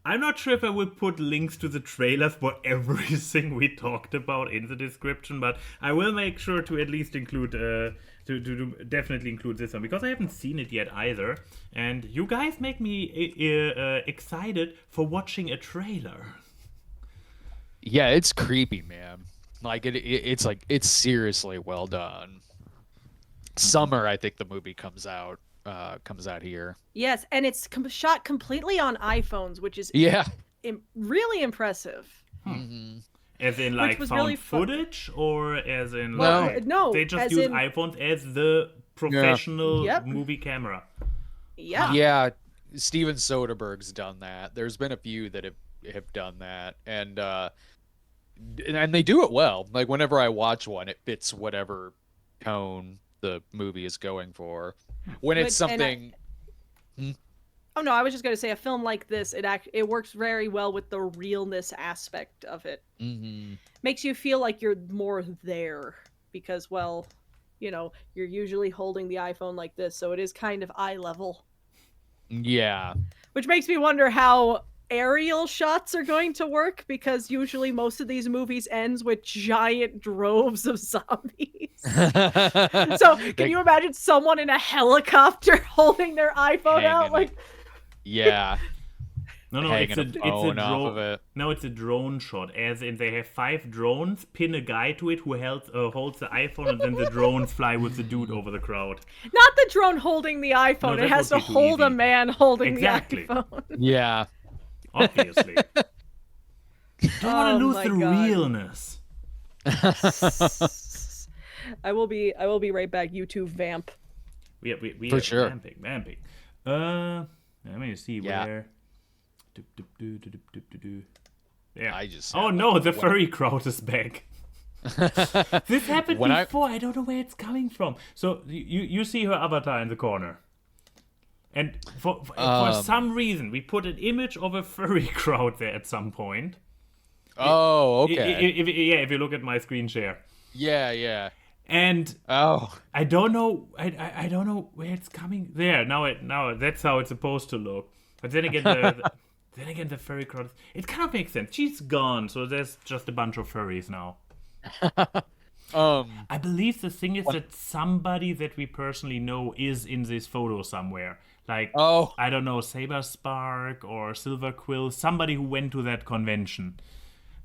I'm not sure if I will put links to the trailers for everything we talked about in the description, but I will make sure to at least include, to definitely include this one, because I haven't seen it yet either. And you guys make me excited for watching a trailer. Yeah, it's creepy, man. Like it's like it's seriously well done. Summer, I think the movie comes out here. Yes, and it's shot completely on iPhones, which is Yeah. really impressive. As in, like, was found really footage, or as in, No. like, No, they just as use in- iPhones as the professional Yep. movie camera. Yeah. Yeah, Steven Soderbergh's done that. There's been a few that have done that, and they do it well. Like whenever I watch one, it fits whatever tone the movie is going for. When it's But- and something, Oh no, I was just going to say a film like this, it works very well with the realness aspect of it. Mhm. Makes you feel like you're more there because, well, you know, you're usually holding the iPhone like this, so it is kind of eye level. Yeah, Which makes me wonder how aerial shots are going to work, because usually most of these movies ends with giant droves of zombies. So can you imagine someone in a helicopter holding their iPhone out? Hanging Like, Yeah, No, hanging a it's a phone off drone. of it. No, it's a drone shot. As in, they have 5 drones, pin a guy to it who holds the iPhone, and then the drones fly with the dude over the crowd. not the drone holding the iPhone. No, It that has to would be too hold a easy. man holding Exactly. the iPhone. Yeah. Obviously. Don't want Oh to lose my the God. realness. I will be right back. YouTube vamp. We For are sure. vamping. Let me see Yeah. where. Yeah. I just Oh had, no, like, the one- furry crowd is back. This happened When I- before. I don't know where it's coming from. So you see her avatar in the corner, and for some reason we put an image of a furry crowd there at some point. Oh, okay. If you look at my screen share, Yeah. and Oh, I don't know. I don't know where it's coming. There now that's how it's supposed to look. But then again, the furry crowd. It kind of makes sense. She's gone, so there's just a bunch of furries now. I believe the thing is that somebody that we personally know is in this photo somewhere. Like, Oh. I don't know, Saber Spark or Silver Quill, somebody who went to that convention.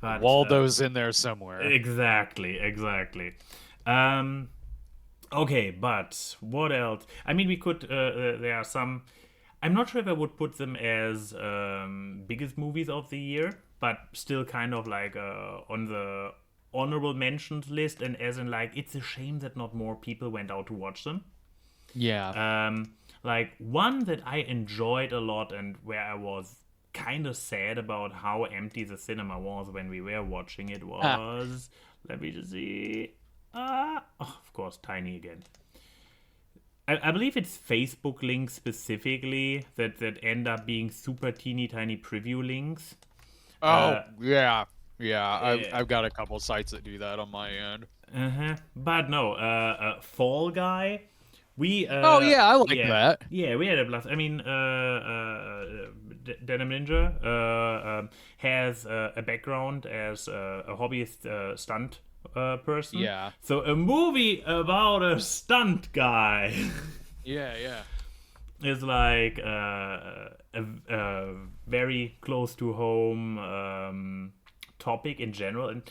But, Waldo's in there somewhere. Exactly. Okay, but what else? I mean, we could. There are some. I'm not sure if I would put them as biggest movies of the year, but still kind of like on the honorable mentions list, and as in like it's a shame that not more people went out to watch them. Yeah. Like one that I enjoyed a lot and where I was kind of sad about how empty the cinema was when we were watching it was. Let me just see. Of course, tiny again. I believe it's Facebook links specifically that end up being super teeny tiny preview links. Yeah. I've got a couple sites that do that on my end. But no, Fall Guy. We Oh yeah, I like that. Yeah, we had a blast. I mean, Denim Ninja has a background as a hobbyist stunt person. Yeah. So a movie about a stunt guy Yeah. is like a very close to home topic in general, and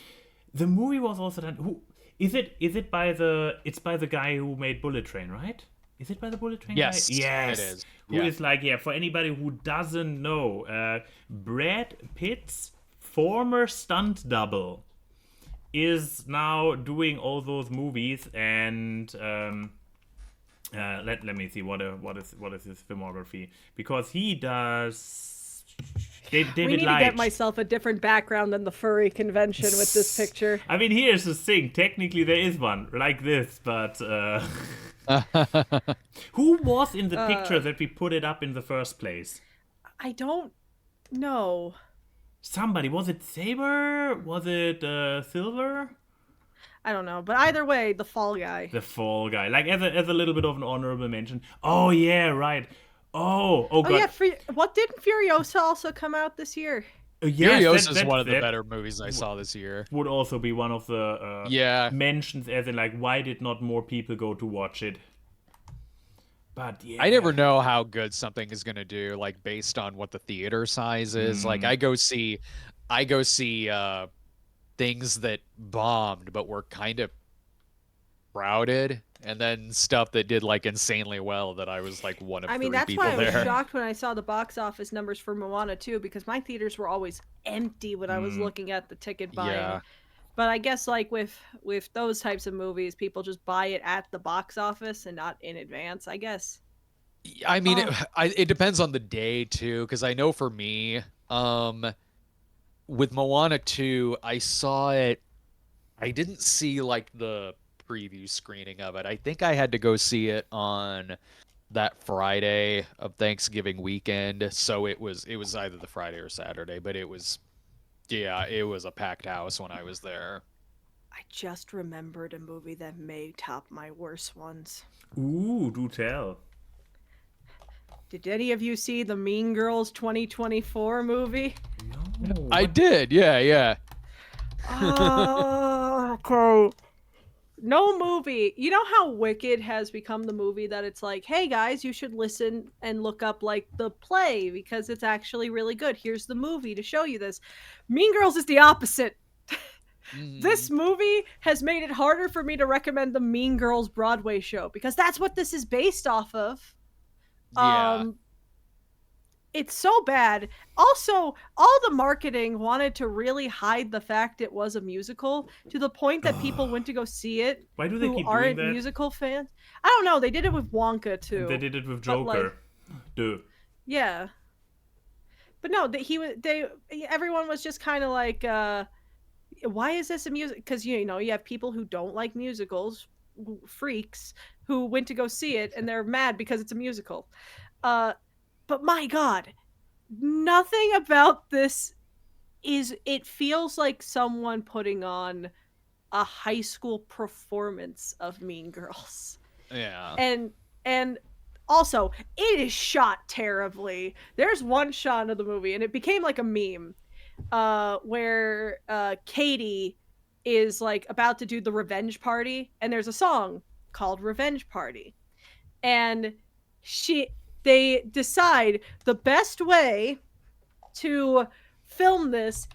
the movie was also done. Who is it? Is it by the? It's by the guy who made Bullet Train, right? Is it by the Bullet Train Yes, guy? Yes, it is. Who Yeah. is like, yeah, for anybody who doesn't know, Brad Pitt's former stunt double is now doing all those movies, and let me see what is his filmography, because he does David We need to Leitch. get myself a different background than the furry convention with this picture. I mean, here's the thing. Technically, there is one like this, but who was in the picture that we put it up in the first place? I don't know. Somebody. Was it Saber? Was it Silver? I don't know. But either way, the fall guy. The Fall Guy. Like, as a little bit of an honorable mention. Oh, yeah, right. Oh, Oh, God. yeah. What didn't Furiosa also come out this year? Yes, Furiosa is one of the better movies I saw this year. Would also be one of the mentions, as in, like, why did not more people go to watch it? But yeah, I never know how good something is gonna do, like based on what the theater size is. Like I go see things that bombed but were kind of crowded, and then stuff that did like insanely well that I was like one of I mean, three that's people why I was there. shocked when I saw the box office numbers for Moana 2, because my theaters were always empty when I was looking at the ticket buying. Yeah. But I guess like with those types of movies, people just buy it at the box office and not in advance, I guess. I mean, it depends on the day too, because I know for me, with Moana 2, I saw it. I didn't see like the preview screening of it. I think I had to go see it on that Friday of Thanksgiving weekend. So it was either the Friday or Saturday, but it was a packed house when I was there. I just remembered a movie that may top my worst ones. Ooh, do tell. Did any of you see the Mean Girls 2024 movie? No. I did, yeah. Oh, okay. No movie. You know how Wicked has become the movie that it's like, hey guys, you should listen and look up like the play because it's actually really good. Here's the movie to show you this. Mean Girls is the opposite. This movie has made it harder for me to recommend the Mean Girls Broadway show because that's what this is based off of. Yeah. It's so bad. Also, all the marketing wanted to really hide the fact it was a musical to the point that people went to go see it. Why do they who keep aren't doing that? musical fans. I don't know. They did it with Wonka too. And they did it with But, like, Joker. Duh. Yeah, but no, everyone was just kind of like, why is this a music? Because you have people who don't like musicals, freaks who went to go see it and they're mad because it's a musical. But my God, nothing about this it feels like someone putting on a high school performance of Mean Girls. Yeah. And also, it is shot terribly. There's one shot of the movie, and it became like a meme, where Katie is like about to do the revenge party, and there's a song called Revenge Party. And they decide the best way to film this,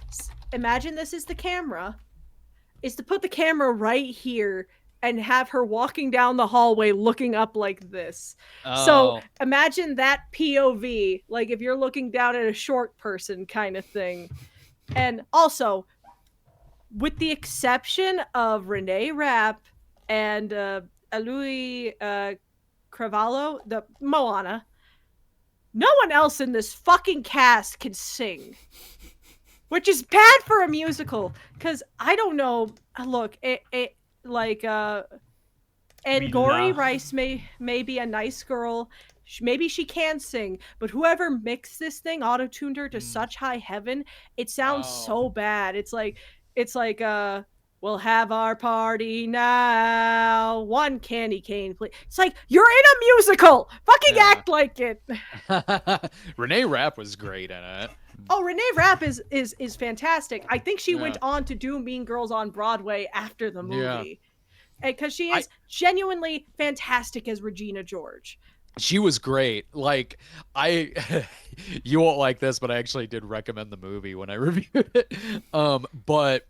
imagine this is the camera, is to put the camera right here and have her walking down the hallway looking up like this. Oh. So imagine that POV, like if you're looking down at a short person kind of thing. And also, with the exception of Renee Rapp and Louis Cravalho, the Moana, no one else in this fucking cast can sing. Which is bad for a musical, because I don't know. Look, and Gory Rice may be a nice girl. Maybe she can sing, but whoever mixed this thing auto-tuned her to such high heaven, it sounds so bad. It's like we'll have our party now. One candy cane, please. It's like, you're in a musical. Fucking act like it. Renee Rapp was great in it. Oh, Renee Rapp is fantastic. I think she went on to do Mean Girls on Broadway after the movie. Because she is genuinely fantastic as Regina George. She was great. Like, you won't like this, but I actually did recommend the movie when I reviewed it. But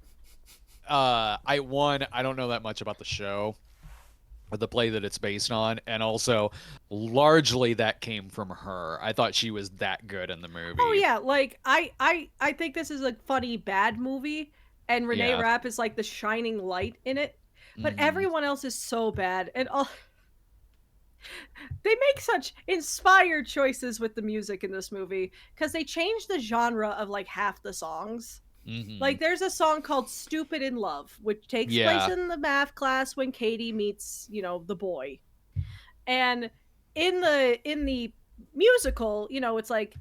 I don't know that much about the show or the play that it's based on, and also largely that came from her. I thought she was that good in the movie. Oh yeah, like I think this is a funny bad movie, and Renee Rapp is like the shining light in it, but everyone else is so bad, and They make such inspired choices with the music in this movie because they change the genre of like half the songs. Like there's a song called Stupid in Love, which takes place Yeah. in the math class when Katie meets, the boy. And in the musical, it's like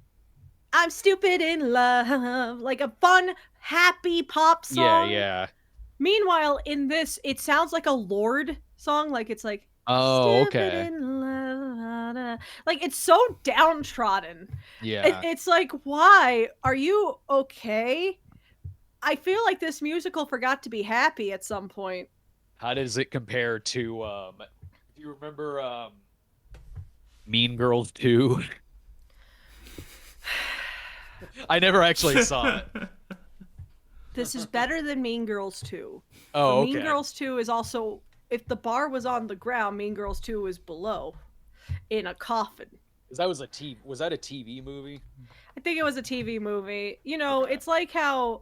I'm stupid in love, like a fun, happy pop Yeah, song. yeah. Meanwhile, in this, it sounds like a Lorde song, like it's like Oh, stupid okay. in love. Like it's so downtrodden. Yeah. It's like, why are you okay? I feel like this musical forgot to be happy at some point. How does it compare to if you remember Mean Girls 2? I never actually saw it. This is better than Mean Girls 2. Oh, But okay. Mean Girls 2 is also, if the bar was on the ground, Mean Girls 2 is below in a coffin. Was that a TV movie? I think it was a TV movie. Okay. It's like how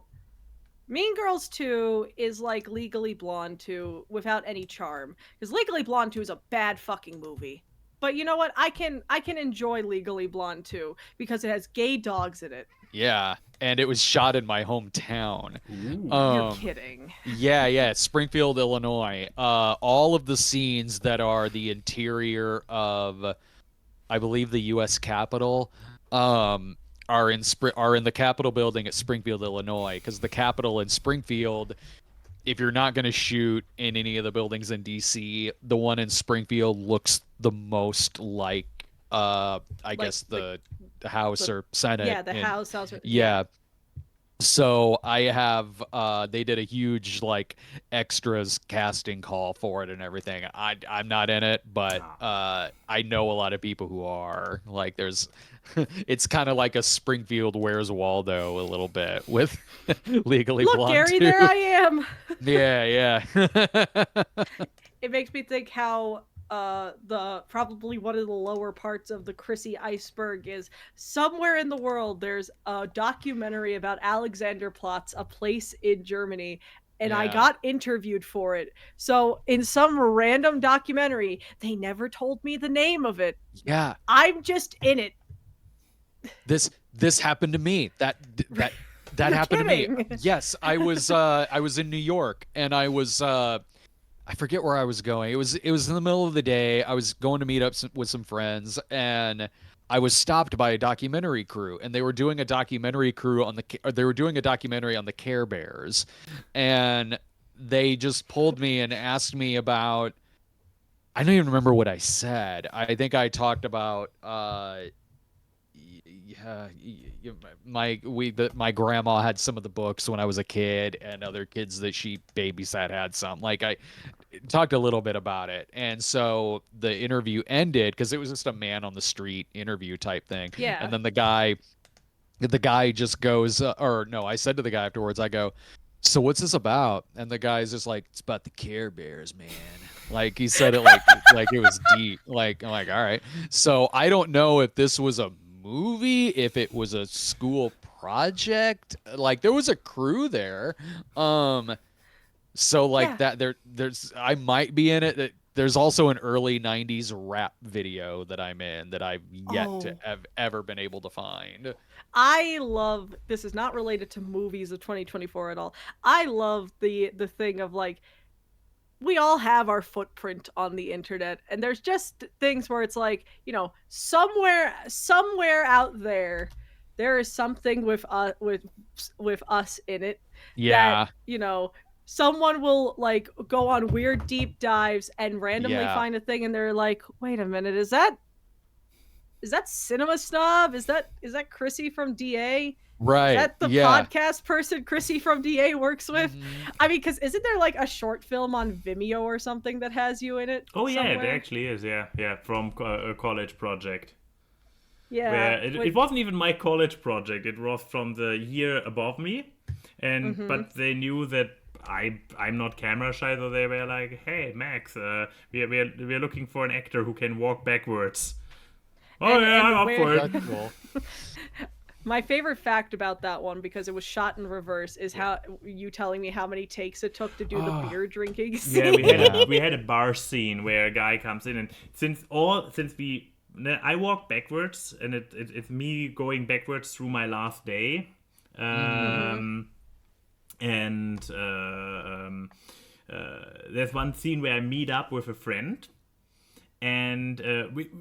Mean Girls 2 is like Legally Blonde 2 without any charm. Because Legally Blonde 2 is a bad fucking movie. But you know what? I can enjoy Legally Blonde 2 because it has gay dogs in it. Yeah, and it was shot in my hometown. You're kidding. Yeah, Springfield, Illinois. All of the scenes that are the interior of, I believe, the U.S. Capitol, are in the Capitol building at Springfield, Illinois. Because the Capitol in Springfield, if you're not going to shoot in any of the buildings in D.C., the one in Springfield looks the most like, I guess the House or Senate. Yeah, the House. Yeah. So I have they did a huge like extras casting call for it and everything. I'm not in it, but I know a lot of people who are. Like there's it's kind of like a Springfield Where's Waldo a little bit with Legally Look, Blonde Gary, too. there I am. Yeah. It makes me think how the probably one of the lower parts of the Chrissy iceberg is somewhere in the world there's a documentary about Alexanderplatz, a place in Germany, and I Yeah. got interviewed for it. So in some random documentary, they never told me the name of it. Yeah. I'm just in it. This happened to me. That You're happened kidding. to me. Yes, I was in New York and I was I forget where I was going. It was in the middle of the day. I was going to meet up with some friends, and I was stopped by a documentary crew, and they were doing a documentary on the Care Bears, and they just pulled me and asked me about. I don't even remember what I said. I think I talked about my grandma had some of the books when I was a kid, and other kids that she babysat had some. Like I talked a little bit about it, and so the interview ended because it was just a man on the street interview type thing. Yeah. And then the guy just goes, or no, I said to the guy afterwards, I go, "So what's this about?" And the guy's just like, "It's about the Care Bears, man." Like he said it like it was deep. Like I'm like, all right. So I don't know if this was a movie, if it was a school project. Like there was a crew there. So like there's I might be in it. There's also an early 90s rap video that I'm in that I've yet to have ever been able to find. I love, this is not related to movies of 2024 at all. I love the thing of like, we all have our footprint on the internet, and there's just things where it's like, somewhere out there is something with us in it. Yeah. That, someone will like go on weird deep dives and randomly find a thing, and they're like, wait a minute, is that Cinema Snob? Is that Chrissy from DA? Right. Is that the podcast person Chrissy from DA works with? Mm-hmm. I mean, because isn't there like a short film on Vimeo or something that has you in it? Oh, somewhere? yeah, there actually is. Yeah, from a college project. Yeah. Where it wasn't even my college project. It was from the year above me. And but they knew that I'm not camera shy, so they were like, "Hey, Max, we're looking for an actor who can walk backwards." Oh, yeah, I'm up for it. That's cool. My favorite fact about that one, because it was shot in reverse, is how you telling me how many takes it took to do the beer drinking scene. Yeah, we had a bar scene where a guy comes in, and I walk backwards, and it's me going backwards through my last day, and there's one scene where I meet up with a friend. And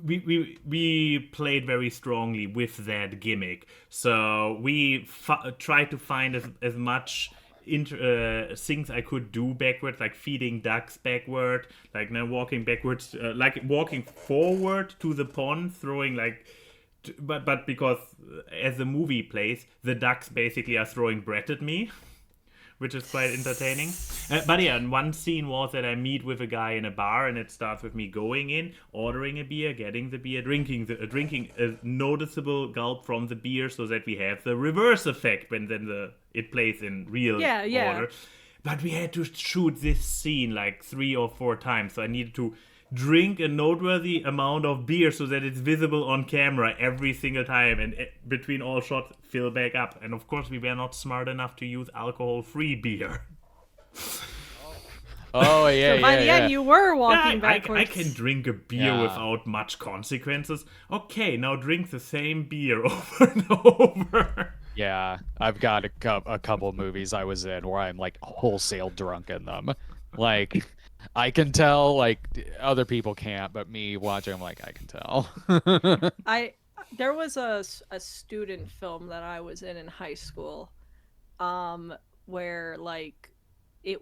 we played very strongly with that gimmick. So we tried to find as much things I could do backwards, like feeding ducks backward, like now walking backwards, like walking forward to the pond, throwing like. But because as the movie plays, the ducks basically are throwing bread at me, which is quite entertaining. But yeah, and one scene was that I meet with a guy in a bar, and it starts with me going in, ordering a beer, getting the beer, drinking a noticeable gulp from the beer, so that we have the reverse effect when then it plays in real order. But we had to shoot this scene like 3 or 4 times, so I needed to drink a noteworthy amount of beer so that it's visible on camera every single time, and between all shots fill back up. And of course we were not smart enough to use alcohol-free beer. Oh yeah, so by the end you were walking backwards. I can drink a beer without much consequences. Okay, now drink the same beer over and over. Yeah, I've got a couple movies I was in where I'm like wholesale drunk in them. Like, I can tell, like, other people can't, but me watching, I'm like, I can tell. There was a student film that I was in high school, where like it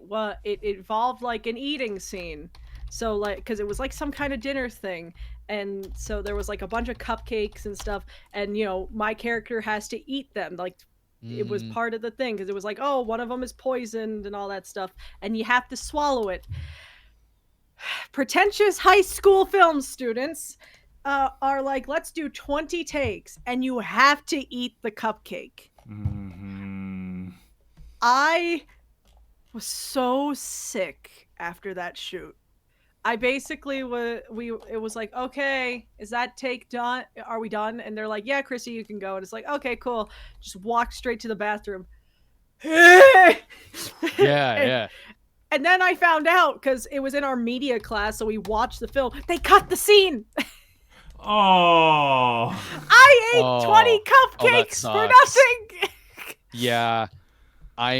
involved like an eating scene. So like, because it was like some kind of dinner thing, and so there was like a bunch of cupcakes and stuff, and my character has to eat them. Like, it was part of the thing, because it was like, oh, one of them is poisoned and all that stuff, and you have to swallow it. Pretentious high school film students are like, let's do 20 takes, and you have to eat the cupcake. I was so sick after that shoot. I basically it was like, okay, is that take done? Are we done? And they're like, yeah, Chrissy, you can go. And it's like, okay, cool. Just walk straight to the bathroom. Yeah. And then I found out, because it was in our media class, so we watched the film. They cut the scene. Oh. I ate 20 cupcakes for nothing. Yeah. I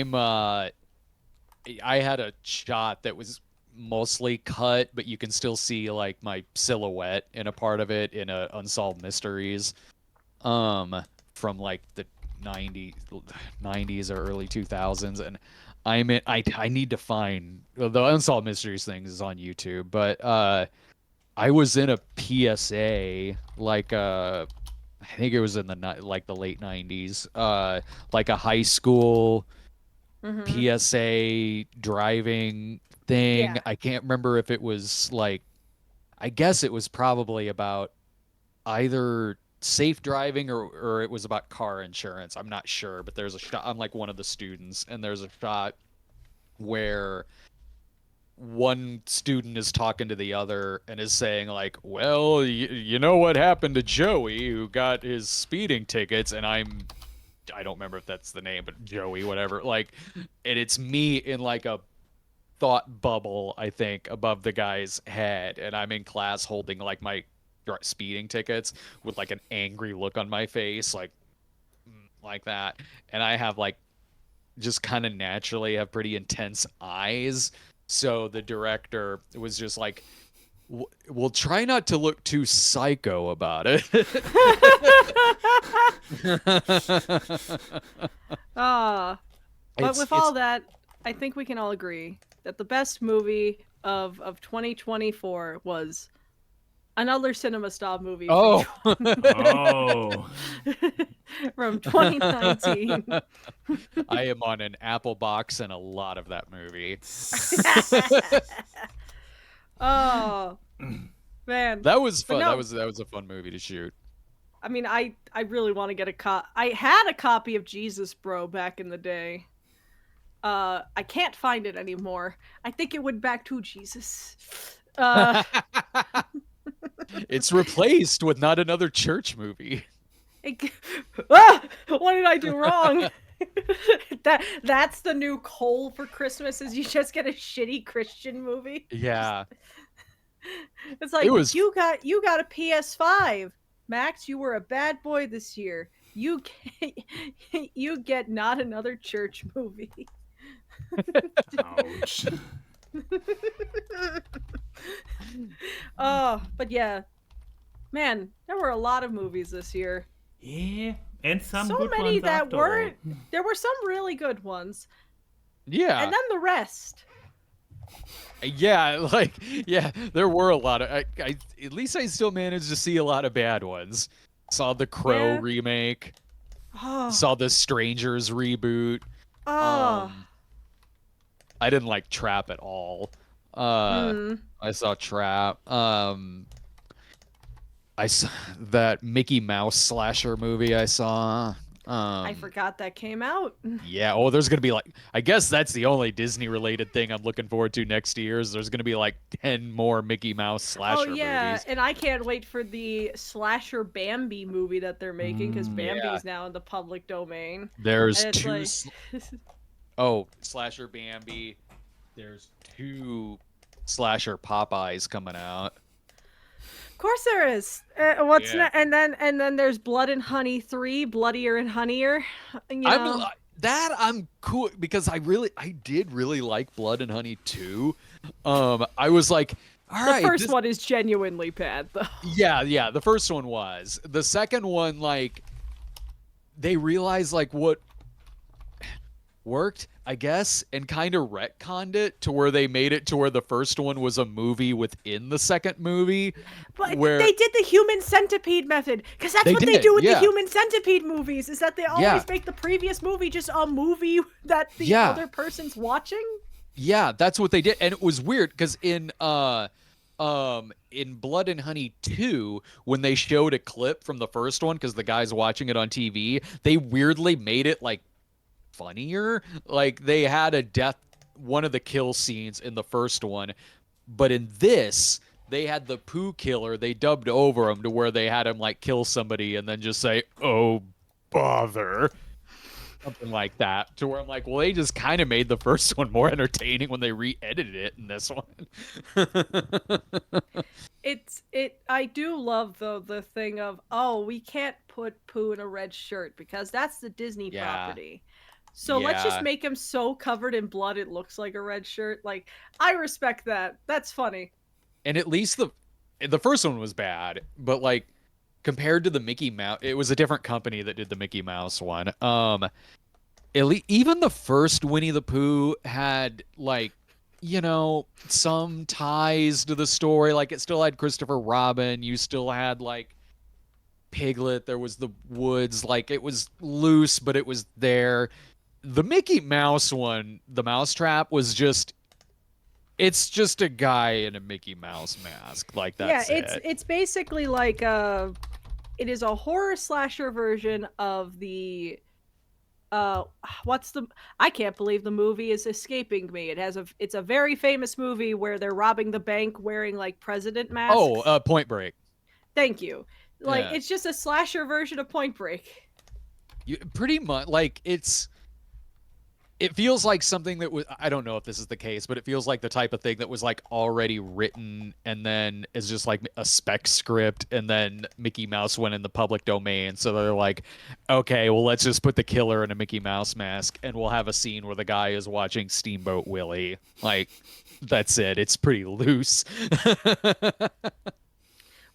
had a shot that was mostly cut, but you can still see like my silhouette in a part of it in a Unsolved Mysteries from like the 90s or early 2000s, and I need to find the Unsolved Mysteries thing is on YouTube, but I was in a PSA like I think it was in the late 90s, like a high school PSA driving thing. I can't remember if it was like, I guess it was probably about either safe driving or it was about car insurance. I'm not sure, but there's a shot. I'm like one of the students, and there's a shot where one student is talking to the other and is saying like, well, you know what happened to Joey who got his speeding tickets, and I don't remember if that's the name, but Joey, whatever. Like, and it's me in like a thought bubble, I think, above the guy's head, and I'm in class holding like my speeding tickets with like an angry look on my face, like that, and I have like just kind of naturally have pretty intense eyes, so the director was just like, we'll try not to look too psycho about it. But with all that, I think we can all agree that the best movie of 2024 was another Cinema Snob movie. Oh. From 2019. I am on an Apple box and a lot of that movie. Oh, man. That was fun. No, that was a fun movie to shoot. I mean, I really want to get I had a copy of Jesus Bro back in the day. I can't find it anymore. I think it went back to Jesus. It's replaced with Not Another Church Movie. What did I do wrong? That's the new Cole for Christmas is you just get a shitty Christian movie. Yeah. It's like It was you got a PS5. Max, you were a bad boy this year. You get not another church movie. Ouch. Oh, but yeah. Man, there were a lot of movies this year. Yeah, and some So good many ones that after weren't. all. There were some really good ones. yeah. And then the rest. Yeah, like there were a lot of at least I still managed to see a lot of bad ones. Saw the Crow Yeah. remake, Oh, saw the Strangers reboot. oh. I didn't like Trap at all. I saw Trap. I saw that Mickey Mouse slasher movie I saw. I forgot that came out. Yeah, oh, there's gonna be like, I guess that's the only Disney related thing I'm looking forward to next year is there's gonna be like 10 more Mickey Mouse slasher movies. And I can't wait for the slasher Bambi movie that they're making because Bambi's yeah. now in the public domain. There's And it's two like, slasher Bambi. There's 2 slasher Popeyes coming out. of course there is. Yeah. And then there's Blood and Honey 3, Bloodier and Honeyer. You know? I'm cool because I did really like Blood and Honey 2. I was like, all right, the first one is genuinely bad though. Yeah, the first one was. The second one, like, they realized like what worked, I guess, and kind of retconned it to where they made it to where the first one was a movie within the second movie. But where they did the human centipede method because that's They what they did, do with yeah. the human centipede movies is that they always Yeah. make the previous movie just a movie that the Yeah. other person's watching. Yeah, that's what they did, and it was weird because in Blood and Honey 2, when they showed a clip from the first one because the guy's watching it on TV, they weirdly made it like funnier. Like they had one of the kill scenes in the first one, but in this they had the poo killer, they dubbed over him to where they had him like kill somebody and then just say, "Oh bother," something like that, to where I'm like, well, they just kind of made the first one more entertaining when they re-edited it in this one. I do love though the thing of, oh, we can't put poo in a red shirt because that's the Disney Yeah. property. So let's Yeah. just make him so covered in blood it looks like a red shirt. Like, I respect that. That's funny. And at least the first one was bad, but like compared to the Mickey Mouse, it was a different company that did the Mickey Mouse one. Even the first Winnie the Pooh had like, you know, some ties to the story. Like it still had Christopher Robin. You still had like Piglet. There was the woods. Like it was loose, but it was there. The Mickey Mouse one, the Mousetrap, was it's just a guy in a Mickey Mouse mask. Like that's it's basically like it is a horror slasher version of the I can't believe the movie is escaping me. It's a very famous movie where they're robbing the bank wearing like president masks. Oh, Point Break. Thank you. Like Yeah. it's just a slasher version of Point Break. Pretty much like it feels like something that was, I don't know if this is the case, but it feels like the type of thing that was like already written and then is just like a spec script, and then Mickey Mouse went in the public domain, so they're like, okay, well, let's just put the killer in a Mickey Mouse mask and we'll have a scene where the guy is watching Steamboat Willie. Like that's it. It's pretty loose.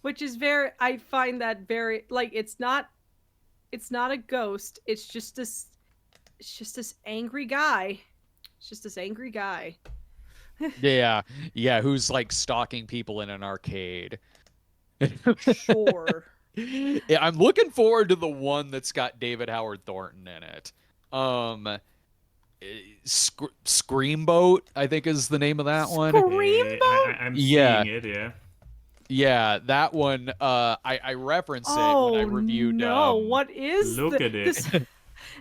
Which is I find that very, like, it's not a ghost, it's just this angry guy. It's just this angry guy. Yeah, who's like stalking people in an arcade. Sure. Yeah, I'm looking forward to the one that's got David Howard Thornton in it. Screamboat, I think is the name of that one. Screamboat? I'm Yeah. seeing it, yeah. Yeah, that one. I reference it when I reviewed. No, what is Look at it.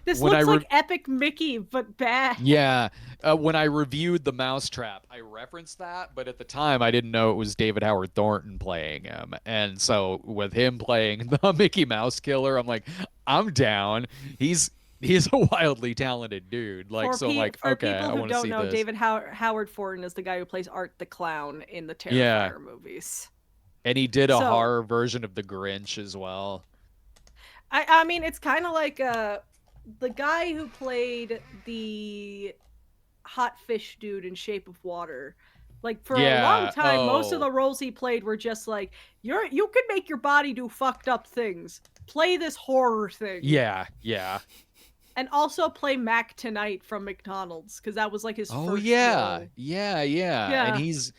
This when looks like Epic Mickey, but bad. Yeah, when I reviewed The Mousetrap, I referenced that, but at the time I didn't know it was David Howard Thornton playing him. And so with him playing the Mickey Mouse Killer, I'm like, I'm down. He's a wildly talented dude. Like, so I'm like, for okay, people I who want to don't see know, this. David Howard Thornton is the guy who plays Art the Clown in the Terrifier Yeah. movies. And he did a So- horror version of The Grinch as well. I mean, it's kind of like the guy who played the hot fish dude in Shape of Water. Like for a long time, most of the roles he played were just like, you could make your body do fucked up things. Play this horror thing. Yeah, yeah. And also play Mac Tonight from McDonald's, because that was like his Oh first yeah. role. Yeah. Yeah. And he's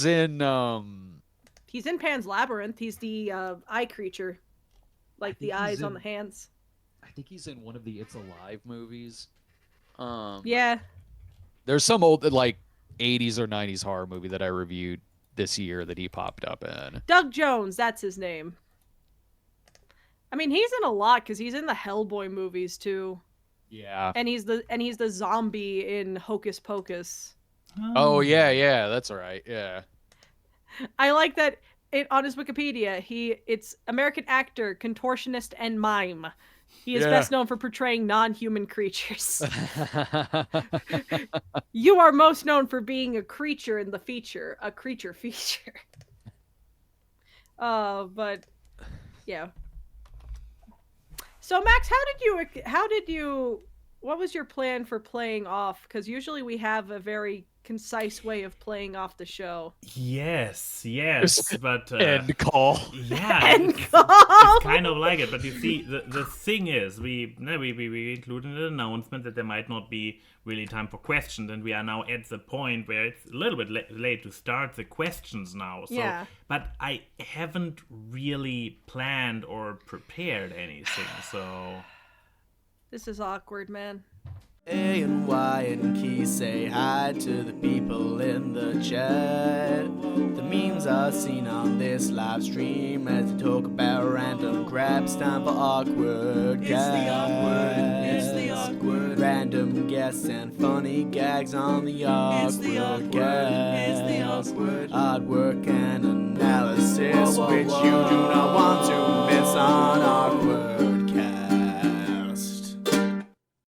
in He's in Pan's Labyrinth. He's the eye creature. Like the eyes on the hands. I think he's in one of the It's Alive movies. Yeah. There's some old like 80s or 90s horror movie that I reviewed this year that he popped up in. Doug Jones, that's his name. I mean, he's in a lot because he's in the Hellboy movies too. Yeah. And he's the zombie in Hocus Pocus. Oh yeah, that's right. Yeah. I like that on his Wikipedia, it's American actor, contortionist, and mime. He is best known for portraying non-human creatures. You are most known for being a creature in the feature, a creature feature. But yeah. So Max, what was your plan for playing off? Because usually we have a very concise way of playing off the show. Yes, but End call. Yeah, End it's call. kind of like it. But you see, the thing is, we included an announcement that there might not be really time for questions, and we are now at the point where it's a little bit late to start the questions now. So, Yeah. But I haven't really planned or prepared anything, so. This is awkward, man. Ayn Wye and Key say hi to the people in the chat. The memes are seen on this live stream as they talk about random crap. It's time for awkward guests. It's the awkward. Random guests and funny gags on the awkward guests. It's the awkward. Hard work and analysis Whoa, whoa, which whoa. you do